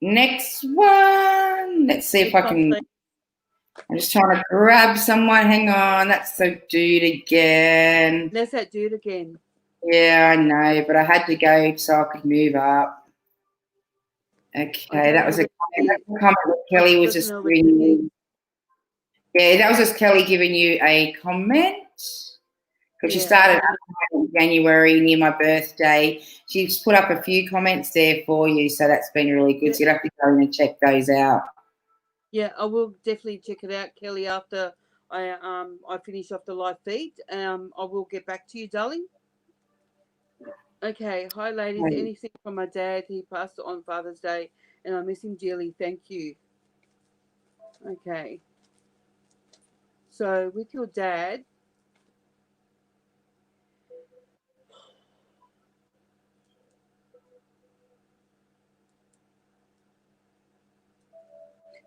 Next one. Let's see if I can. I'm just trying to grab someone. Hang on. That's the dude again. There's that dude again. Yeah, I know, but I had to go so I could move up. Okay, that was a comment that Kelly was just giving you. Yeah, that was just Kelly giving you a comment. Because she started in January near my birthday. She's put up a few comments there for you, so that's been really good. So you'd have to go in and check those out. Yeah, I will definitely check it out, Kelly, after I finish off the live feed. I will get back to you, darling. Okay, hi ladies. Anything from my dad? He passed on Father's Day, and I miss him dearly. Thank you. Okay. So with your dad,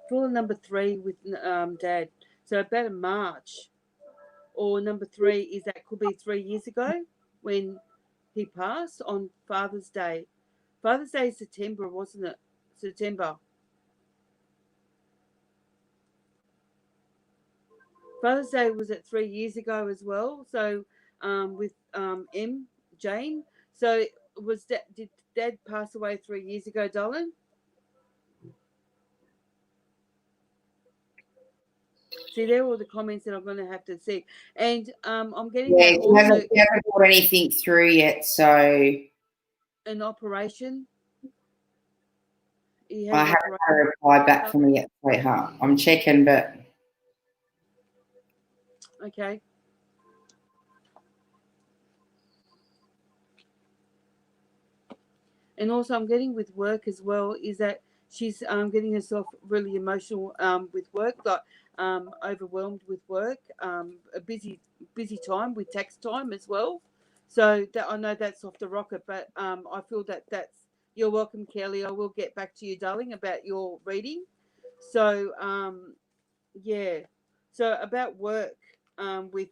for number 3 with dad. So about in March, or number 3 is that could be 3 years ago when he passed on Father's Day. Father's Day is September, wasn't it? September. Father's Day was at 3 years ago as well. So with Jane. So did Dad pass away 3 years ago, darling? See, they're all the comments that I'm going to have to see. And I'm getting that also. He hasn't put anything through yet, so. An operation. I haven't had a reply back from me yet, sweetheart. I'm checking, but. Okay. And also I'm getting with work as well is that she's getting herself really emotional with work, like overwhelmed with work, a busy time with tax time as well. So that I know that's off the rocket, but I feel that's you're welcome, Kelly. I will get back to you, darling, about your reading. So yeah. So about work with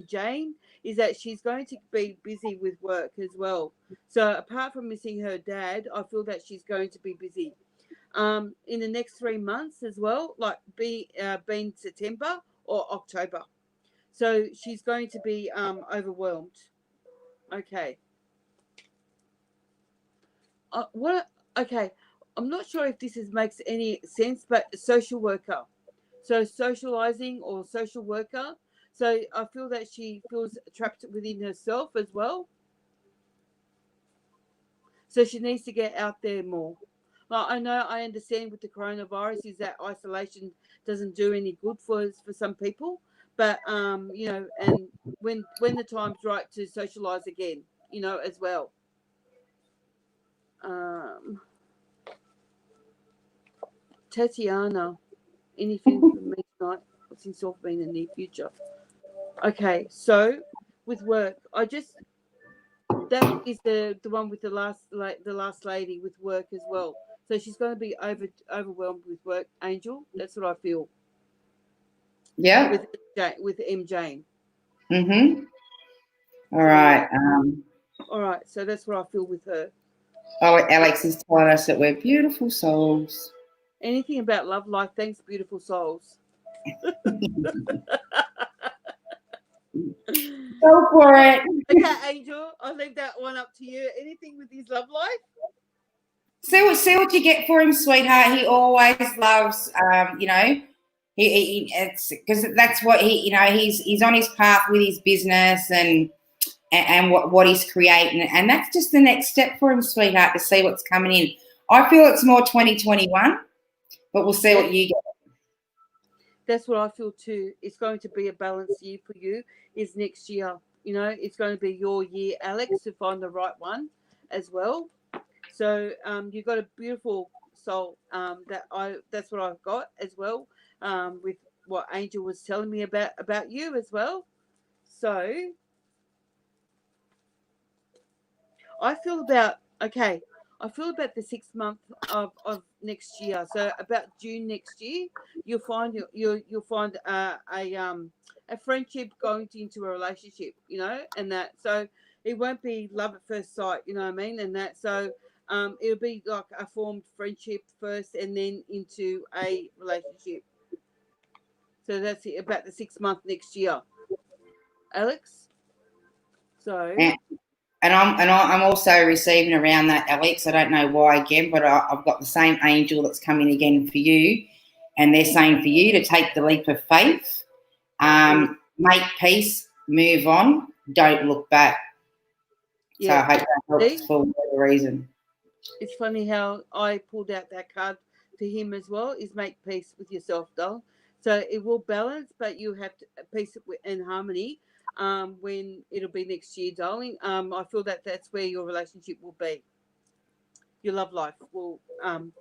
Jane is that she's going to be busy with work as well. So apart from missing her dad, I feel that she's going to be busy in the next 3 months as well, like being September or October. So she's going to be overwhelmed. Okay. Okay. I'm not sure if this makes any sense, but social worker. So socializing or social worker. So I feel that she feels trapped within herself as well. So she needs to get out there more. Well, I understand with the coronavirus is that isolation doesn't do any good for some people. But and when the time's right to socialize again, as well. Tatiana, anything from me tonight? What's in store for me in the near future? Okay, so with work, that is the one with the last lady with work as well. So she's going to be overwhelmed with work, Angel. That's what I feel. Yeah. With M. Jane. Mhm. All right. All right. So that's what I feel with her. Oh, Alex is telling us that we're beautiful souls. Anything about love life? Thanks, beautiful souls. Go for it. Okay, Angel, I'll leave that one up to you. Anything with his love life? See what you get for him, sweetheart. He always loves, it's because that's what he's on his path with his business and what he's creating, and that's just the next step for him, sweetheart, to see what's coming in. I feel it's more 2021. But we'll see what you get. That's what I feel too. It's going to be a balanced year for you. Is next year, you know, it's going to be your year, Alex, to find the right one as well. So you've got a beautiful soul. That's what I've got as well. With what Angel was telling me about you as well. So I feel about the 6 month of next year. So about June next year, you'll find you'll find a friendship going into a relationship, you know, and that. So it won't be love at first sight, you know what I mean, and that. So it'll be like a formed friendship first, and then into a relationship. So that's it, about the 6 month next year, Alex. So. And I'm also receiving around that, Alex. I don't know why again, but I've got the same angel that's coming again for you, and they're saying for you to take the leap of faith, make peace, move on, don't look back. Yeah. So I hope that helps for whatever reason. It's funny how I pulled out that card for him as well. Is make peace with yourself, doll. So it will balance, but you have to peace and harmony. When it'll be next year, darling. I feel that that's where your relationship will be. Your love life will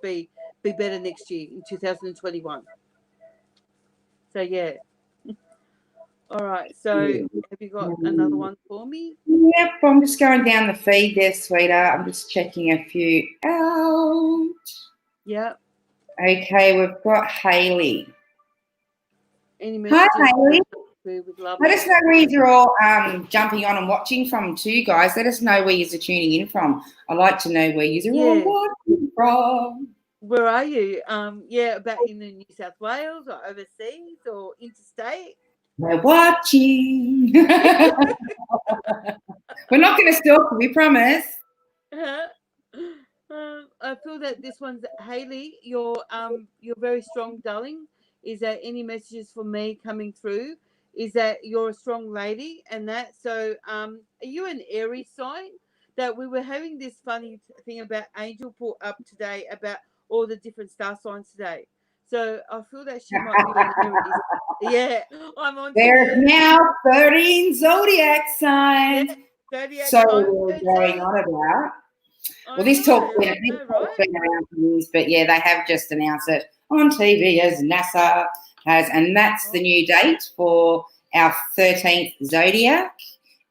be better next year in 2021. So yeah. All right. So have you got another one for me? Yep. I'm just going down the feed there, sweetheart. I'm just checking a few out. Yeah. Okay, we've got Haley. Any messages? Hi, Haley. With love. Let us know where you're all jumping on and watching from too, guys. Let us know where you're tuning in from. I like to know where you're all watching from. Where are you? About in the New South Wales or overseas or interstate? We're watching. We're not going to stalk, we promise. I feel that this one's Haley. You're very strong, darling. Is there any messages for me coming through? Is that you're a strong lady and that? So are you an Aries sign? That we were having this funny thing about Angel put up today about all the different star signs today. So I feel that she might be an Aries. Yeah, I'm on. There's now 13 zodiac signs. Yeah, zodiac so signs. we're going on about. Well, this talk's been around for years, but yeah, they have just announced it on TV as NASA has, and that's the new date for our 13th zodiac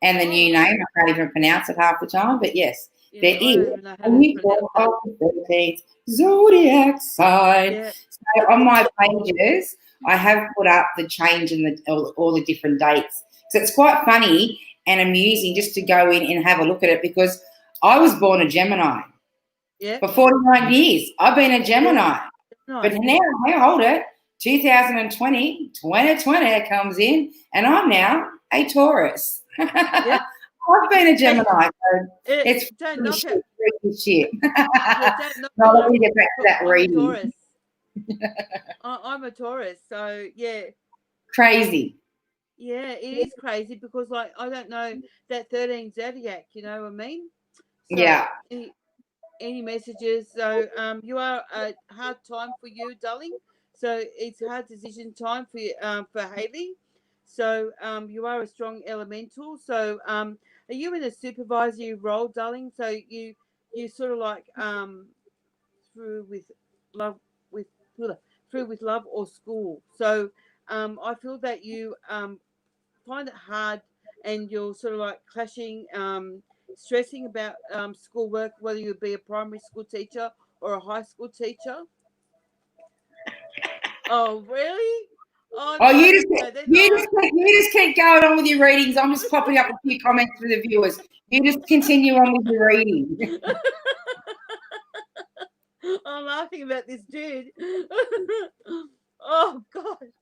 and the new name. I can't even pronounce it half the time, but yes, there is a new form of the 13th zodiac sign. Yeah. So on my pages, I have put up the change in all the different dates. So it's quite funny and amusing just to go in and have a look at it, because I was born a Gemini. Yeah. For 49 years. I've been a Gemini. Yeah. But now, hold it, 2020 comes in, and I'm now a Taurus. Yeah. I've been a Gemini. So it's freaky shit. No, let me get back to that reading. I'm a Taurus, so yeah. Crazy. Yeah, it is crazy because, like, I don't know that 13 zodiac, you know what I mean? So yeah. Any messages? So you are a hard time for you, darling. So it's hard decision time for you, for Haley. So you are a strong elemental. So are you in a supervisory role, darling? So you sort of like through with love or school. So I feel that you find it hard, and you're sort of like clashing, stressing about schoolwork, whether you be a primary school teacher or a high school teacher. Oh, really? Oh, no, you just keep going on with your readings. I'm just popping up a few comments for the viewers. You just continue on with your reading. I'm laughing about this dude. Oh, God.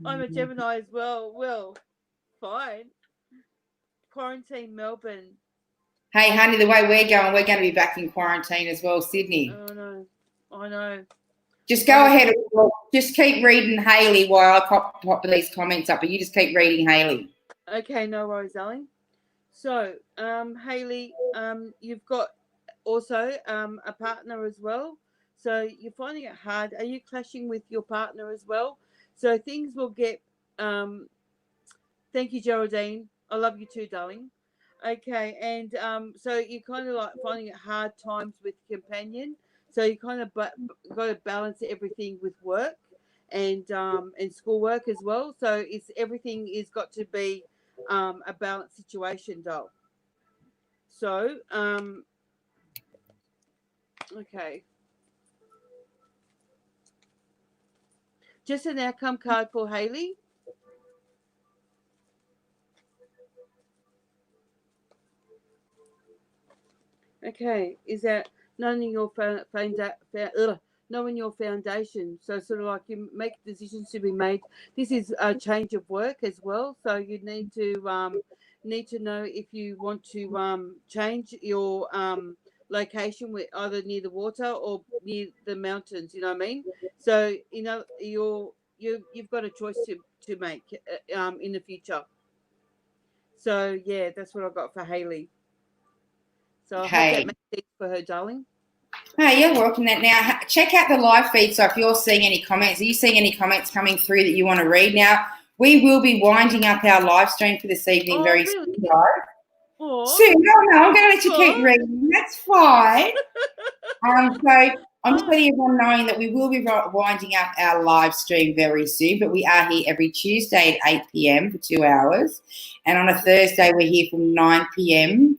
I'm a Gemini as well. Well, fine. Quarantine Melbourne. Hey, honey, the way we're going to be back in quarantine as well, Sydney. I know. Just go ahead. Just keep reading Haley while I pop these comments up, but you just keep reading Haley. Okay, no worries, darling. So, Haley, you've got also a partner as well. So you're finding it hard. Are you clashing with your partner as well? So things will get. Thank you, Geraldine. I love you too, darling. Okay, and so you're kind of like finding it hard times with companion. So you kind of got to balance everything with work and schoolwork as well. So it's everything is got to be a balanced situation, doll. So okay, just an outcome card for Haley. Okay, is that knowing your knowing your foundation? So sort of like you make decisions to be made. This is a change of work as well. So you need to know if you want to change your location with either near the water or near the mountains. You know what I mean? So you know you've got a choice to make in the future. So yeah, that's what I got for Haley. So I hope that Okay. makes sense for her, darling. Hey, you're welcome. That now. Check out the live feed. So if you're seeing any comments, are you seeing any comments coming through that you want to read? Now we will be winding up our live stream for this evening Oh, very really? soon, guys. Oh, Soon. No, I'm going to let you keep oh. reading. That's fine. So I'm just letting everyone knowing that we will be winding up our live stream very soon, but we are here every Tuesday at 8 p.m. for 2 hours. And on a Thursday, we're here from 9 p.m.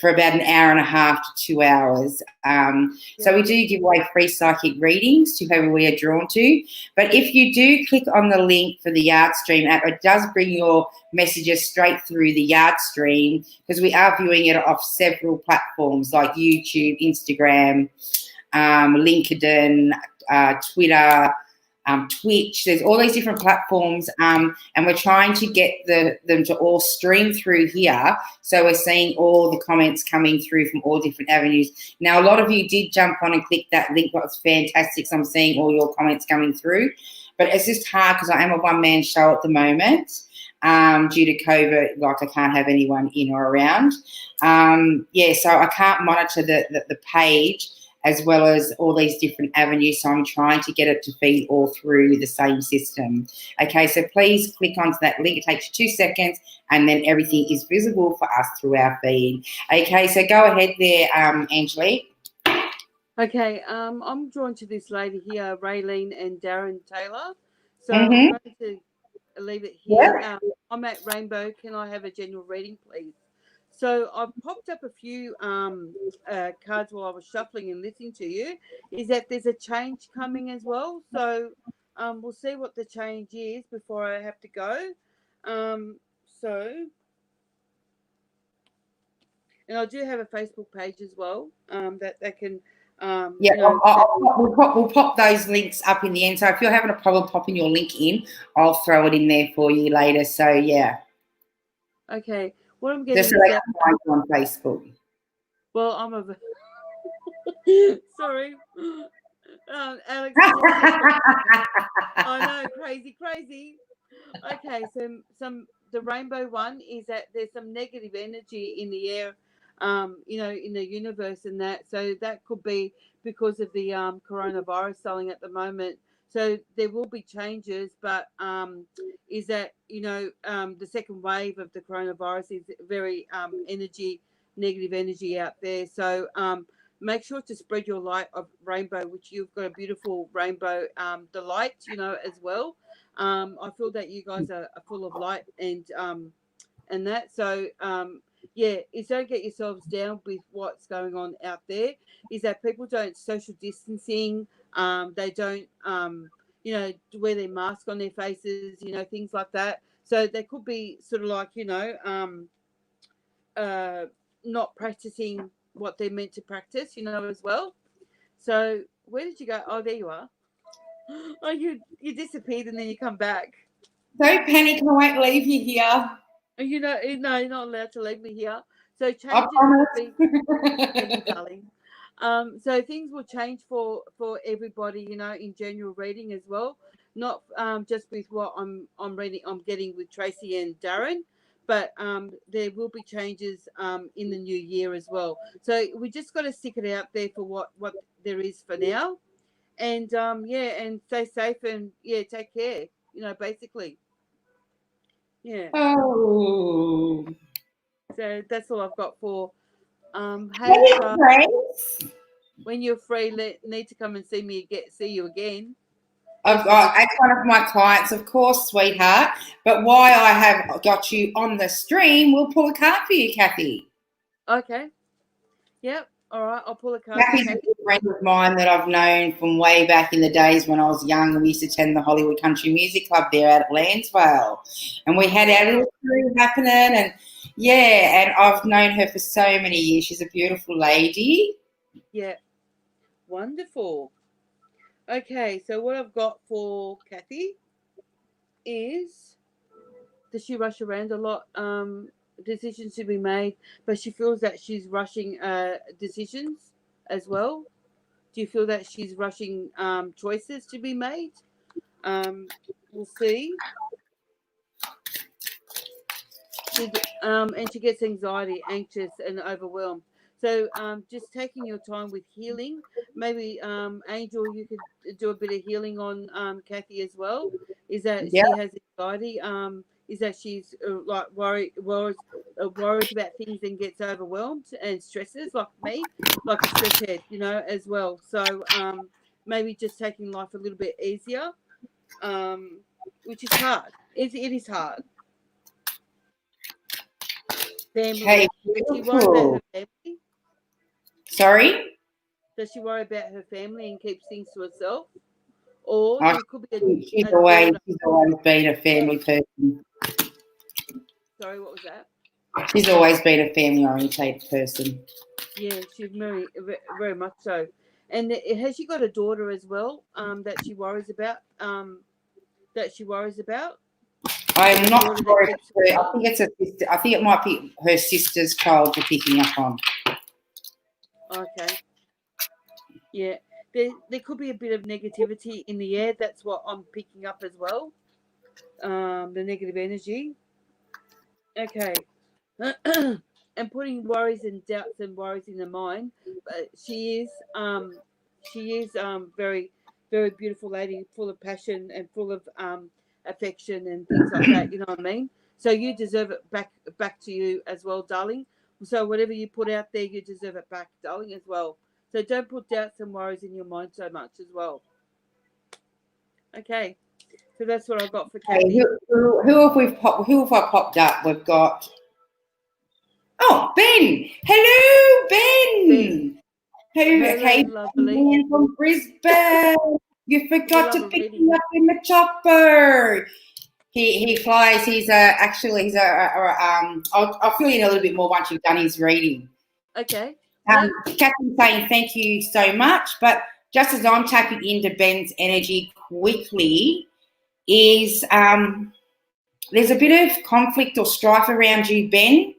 for about an hour and a half to 2 hours. So we do give away free psychic readings to whoever we are drawn to. But if you do click on the link for the Yard Stream app, it does bring your messages straight through the Yard Stream because we are viewing it off several platforms like YouTube, Instagram, LinkedIn, Twitter, Twitch. There's all these different platforms, and we're trying to get them to all stream through here. So we're seeing all the comments coming through from all different avenues. Now, a lot of you did jump on and click that link. That's fantastic. So I'm seeing all your comments coming through. But it's just hard because I am a one-man show at the moment. Due to COVID, like I can't have anyone in or around. So I can't monitor the page as well as all these different avenues. So I'm trying to get it to feed all through the same system. Okay, so please click onto that link. It takes you 2 seconds and then everything is visible for us through our feed. Okay, so go ahead there, Angelique. Okay, I'm drawn to this lady here, Raylene and Darren Taylor. So I'm going to leave it here. Yeah. I'm at Rainbow. Can I have a general reading, please? So I've popped up a few cards while I was shuffling and listening to you. Is that there's a change coming as well? So we'll see what the change is before I have to go. And I do have a Facebook page as well that can. We'll pop those links up in the end. So if you're having a problem popping your link in, I'll throw it in there for you later. So yeah. Okay. What I'm getting just so they can find you on Facebook. Well, I'm a sorry, Alex. I know, crazy. Okay, so the rainbow one is that there's some negative energy in the air, in the universe, and that so that could be because of the coronavirus selling at the moment. So there will be changes, but is that the second wave of the coronavirus is very negative energy out there. So make sure to spread your light of rainbow, which you've got a beautiful rainbow delight, as well. I feel that you guys are full of light and that. So is don't get yourselves down with what's going on out there. Is that people don't social distancing, they don't wear their mask on their faces, things like that. So they could be sort of like not practicing what they're meant to practice, as well. So where did you go? Oh, there you are. Oh, you disappeared and then you come back. Don't panic. I won't leave you here. No, you're not allowed to leave me here. So I changes promise. will be, thank you, darling. So things will change for everybody, in general reading as well. Not just with what I'm reading, I'm getting with Tracy and Darren, but there will be changes in the new year as well. So we just got to stick it out there for what there is for now, and and stay safe and take care. Basically, yeah. Oh. So that's all I've got for Hey, have Grace. when you're free, need to come and see you again. I've got as one of my clients, of course, sweetheart. But why I have got you on the stream, we'll pull a card for you, Kathy. Okay. Yep. All right. I'll pull a card. Kathy's a good friend of mine that I've known from way back in the days when I was young, and we used to attend the Hollywood Country Music Club there out at Lansvale. And we had our little crew happening, and and I've known her for so many years. She's a beautiful lady. Yeah. Wonderful. Okay, so what I've got for Kathy is, does she rush around a lot? Decisions to be made, but she feels that she's rushing decisions as well. Do you feel that she's rushing choices to be made? We'll see. And she gets anxiety, anxious, and overwhelmed. So just taking your time with healing. Maybe Angel, you could do a bit of healing on Kathy as well. Is that she has anxiety? Is that she's like worried about things and gets overwhelmed and stresses like me, like a stress head, as well. So maybe just taking life a little bit easier, which is hard. It is hard. Family. Okay, Does she worry about her family? Sorry? Does she worry about her family and keeps things to herself? Or Oh, there could be she's always been a family person. Sorry, what was that? She's always been a family-orientated person. Yeah, she's very, very much so. And has she got a daughter as well that she worries about? I'm not sure if it's her. I think it's a sister. I think it might be her sister's child you're picking up on. Okay. Yeah. There could be a bit of negativity in the air. That's what I'm picking up as well. The negative energy. Okay. And putting worries and doubts and worries in the mind. But she is very, very beautiful lady, full of passion and full of affection and things like that. You know what I mean? So you deserve it back to you as well, darling. So whatever you put out there, you deserve it back, darling, as well. So don't put doubts and worries in your mind so much as well. Okay. So that's what I've got for Kathy. Hey, who have I popped up? We've got Ben. Hello, Ben. Hello, lovely. From Brisbane. You forgot to pick me up in the chopper. He flies. He's I'll fill you in a little bit more once you've done his reading. Okay. Kathy's saying thank you so much, but just as I'm tapping into Ben's energy quickly, is there's a bit of conflict or strife around you, Ben.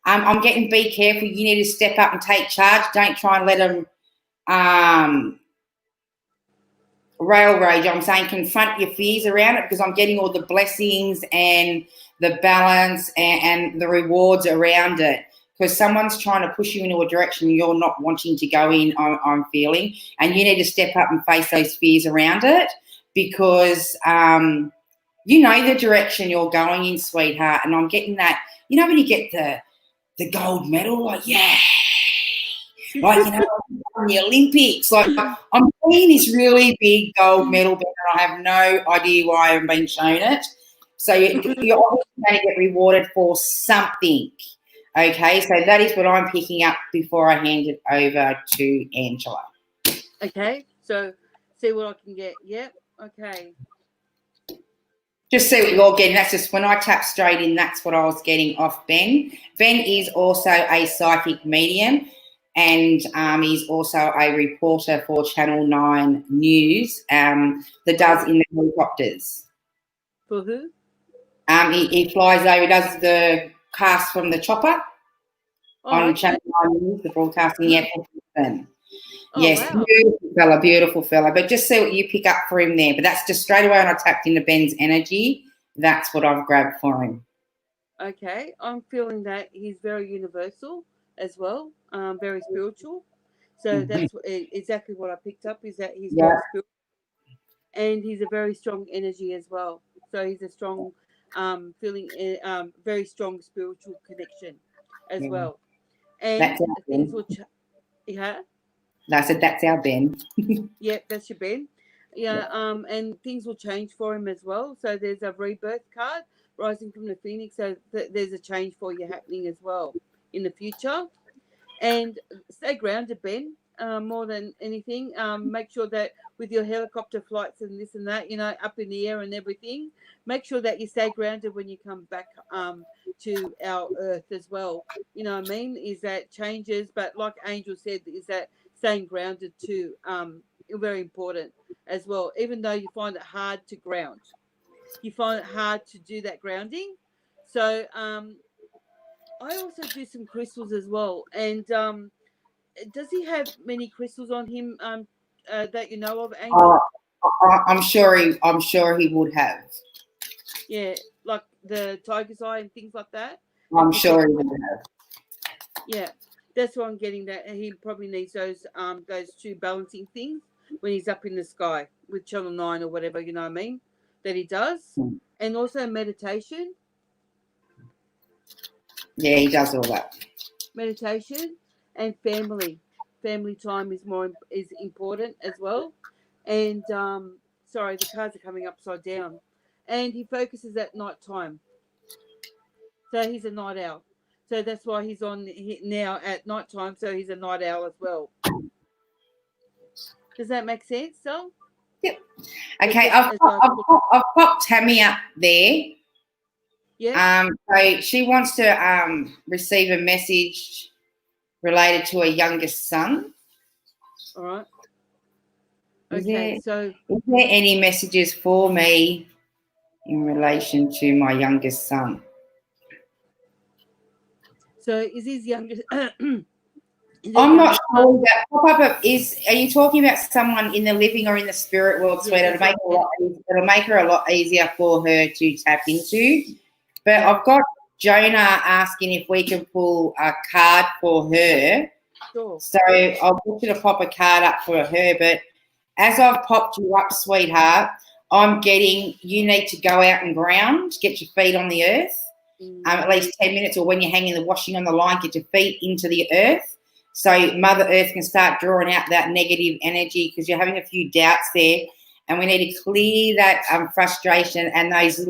I'm getting be careful. You need to step up and take charge. Don't try and let them railroad you. I'm saying confront your fears around it, because I'm getting all the blessings and the balance and the rewards around it. Because someone's trying to push you into a direction you're not wanting to go in, I'm feeling. And you need to step up and face those fears around it, because you know the direction you're going in, sweetheart. And I'm getting that, when you get the gold medal, like, yeah. Like, on the Olympics. Like, I'm seeing this really big gold medal, but I have no idea why I'm being shown it. So you're obviously going to get rewarded for something. Okay, so that is what I'm picking up before I hand it over to Angela. Okay, so see what I can get. Yep, okay. Just see what you're getting. That's just when I tap straight in, that's what I was getting off Ben. Ben is also a psychic medium, and he's also a reporter for Channel 9 News that does in the helicopters. For who? He flies over, does the cast from the chopper on Channel 9 News, the broadcasting airport. Yes, wow. Beautiful fella. But just see what you pick up for him there. But that's just straight away when I tapped into Ben's energy, that's what I've grabbed for him. Okay, I'm feeling that he's very universal as well, very spiritual. So Mhm. that's exactly what I picked up, is that he's Yeah, very spiritual, and he's a very strong energy as well. So he's a strong very strong spiritual connection as yeah. well. And That's our things Ben. will yeah. I said that's our Ben. Yeah, that's your Ben. Yeah, and things will change for him as well. So there's a rebirth card rising from the phoenix. So there's a change for you happening as well in the future. And stay grounded, Ben. More than anything, make sure that with your helicopter flights and this and that, up in the air and everything, make sure that you stay grounded when you come back to our Earth as well. You know what I mean? Is that changes, but like Angel said, is that staying grounded too very important as well. Even though you find it hard to ground, you find it hard to do that grounding. So I also do some crystals as well, and does he have many crystals on him that you know of, Oh, Angel? I'm sure he would have. Yeah, like the tiger's eye and things like that, and I'm protect. sure he would have. Yeah, that's what I'm getting. That he probably needs those two balancing things when he's up in the sky with Channel 9 or whatever. You know what I mean? That he does, Hmm. and also meditation, Yeah, he does all that. meditation, and family. Family time is important as well. And sorry, the cards are coming upside down. And he focuses at night time, so he's a night owl. So that's why he's on now at night time. So he's a night owl as well. Does that make sense, so? Yep. But Okay, just as I put, I've popped Tammy up there. yeah, So she wants to receive a message related to her youngest son. all right. Is Okay, so there any messages for me in relation to my youngest son? is his youngest is your I'm not youngest son? sure that pop-up is. Are you talking about someone in the living or in the spirit world, Yeah, sweetheart? that's what I'm getting. It'll make her a lot easier for her to tap into. But Yeah, I've got Jonah asking if we can pull a card for her. sure. So I'll get you to pop a card up for her. But as I've popped you up, sweetheart, I'm getting you need to go out and ground, get your feet on the earth. At least 10 minutes, or when you're hanging the washing on the line, get your feet into the earth so Mother Earth can start drawing out that negative energy, because you're having a few doubts there, and we need to clear that frustration and those few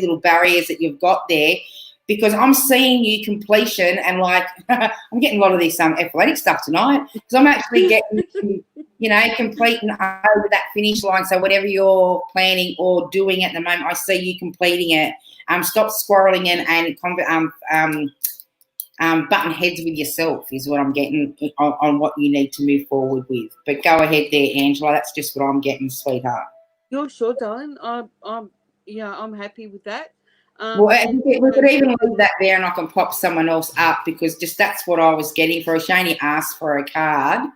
little barriers that you've got there, because I'm seeing you completion, and like I'm getting a lot of this athletic stuff tonight, because I'm actually getting completing over that finish line. So whatever you're planning or doing at the moment, I see you completing it. Stop squirreling and button heads with yourself is what I'm getting on what you need to move forward with. But go ahead there, Angela. That's just what I'm getting, sweetheart. You're sure, darling. I'm happy with that. Well, And we also, could even leave that there, and I can pop someone else up, because just that's what I was getting for her. She only asked for a card.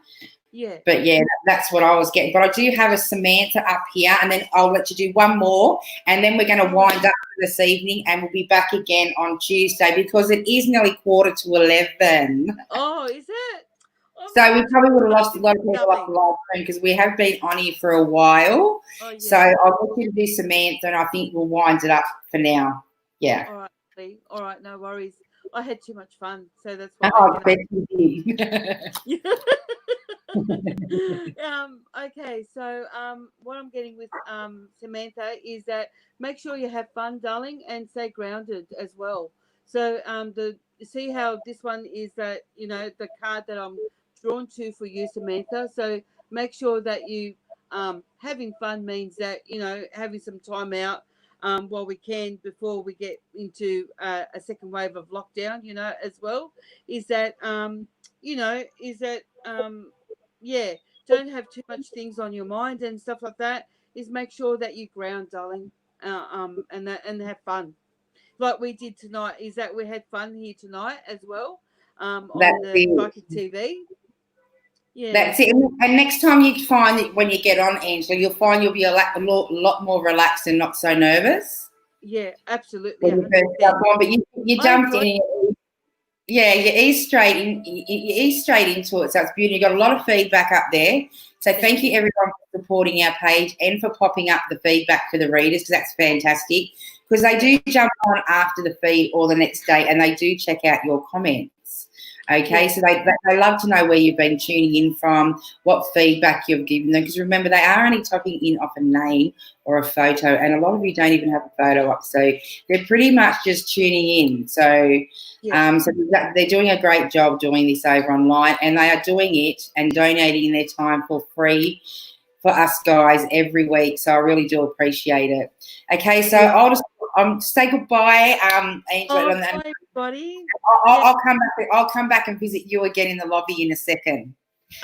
yeah. But yeah, that's what I was getting. But I do have a Samantha up here, and then I'll let you do one more, and then we're going to wind up this evening, and we'll be back again on Tuesday, because it is nearly 11:15. Oh, is it? So we probably would have lost a lot of Keep people up the going. live stream, because we have been on here for a while. Oh, So yeah. I'll let you do Samantha, and I think we'll wind it up for now. Yeah. All right, Lee. All right, no worries. I had too much fun, so that's why. Oh, I bet you did. Okay, so what I'm getting with Samantha is that make sure you have fun, darling, and stay grounded as well. So the see how this one is that the card that I'm drawn to for you, Samantha. So make sure that you having fun means that having some time out while we can before we get into a second wave of lockdown. As well is that is that yeah, don't have too much things on your mind and stuff like that. Is make sure that you ground, darling, and have fun, like we did tonight. Is that we had fun here tonight as well, That's on the it. psychic TV. Yeah. That's it. And next time you find that when you get on, Angela, you'll find you'll be a lot more relaxed and not so nervous. Yeah, absolutely. when you first 100%. jumped on, but you I jumped enjoy. in. Yeah, you ease straight in. You ease straight into it, so it's beautiful. You got a lot of feedback up there. So thank you everyone for supporting our page and for popping up the feedback for the readers, because that's fantastic. Because they do jump on after the feed or the next day, and they do check out your comments. Okay, so they love to know where you've been tuning in from, what feedback you've given them. Because remember, they are only typing in off a name or a photo, and a lot of you don't even have a photo up, so they're pretty much just tuning in. So. So they're doing a great job doing this over online, and they are doing it and donating their time for free for us guys every week. So I really do appreciate it. Okay, so I'll just say goodbye, Angela. Oh, bye, everybody. I'll come back and visit you again in the lobby in a second.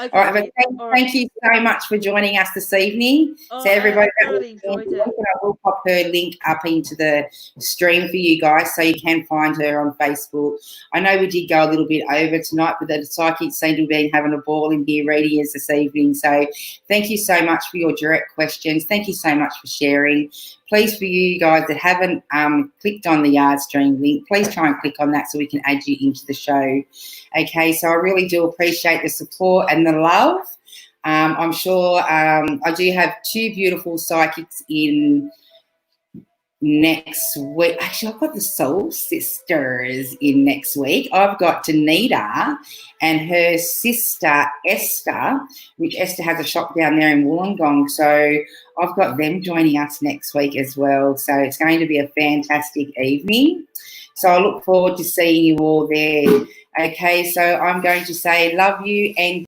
Okay, All right, but thank you so much for joining us this evening. So everybody, I really enjoyed it. I will pop her link up into the stream for you guys, so you can find her on Facebook. I know we did go a little bit over tonight, but the psychics seem to be having a ball in here reading us this evening. So thank you so much for your direct questions. Thank you so much for sharing. Please, for you guys that haven't clicked on the Yard Stream link, please try and click on that so we can add you into the show. Okay, so I really do appreciate the support and the love. I'm sure I do have two beautiful psychics in next week. Actually, I've got the Soul Sisters in next week. I've got Danita and her sister Esther, which Esther has a shop down there in Wollongong. So I've got them joining us next week as well. So it's going to be a fantastic evening. So I look forward to seeing you all there. Okay, so I'm going to say love you and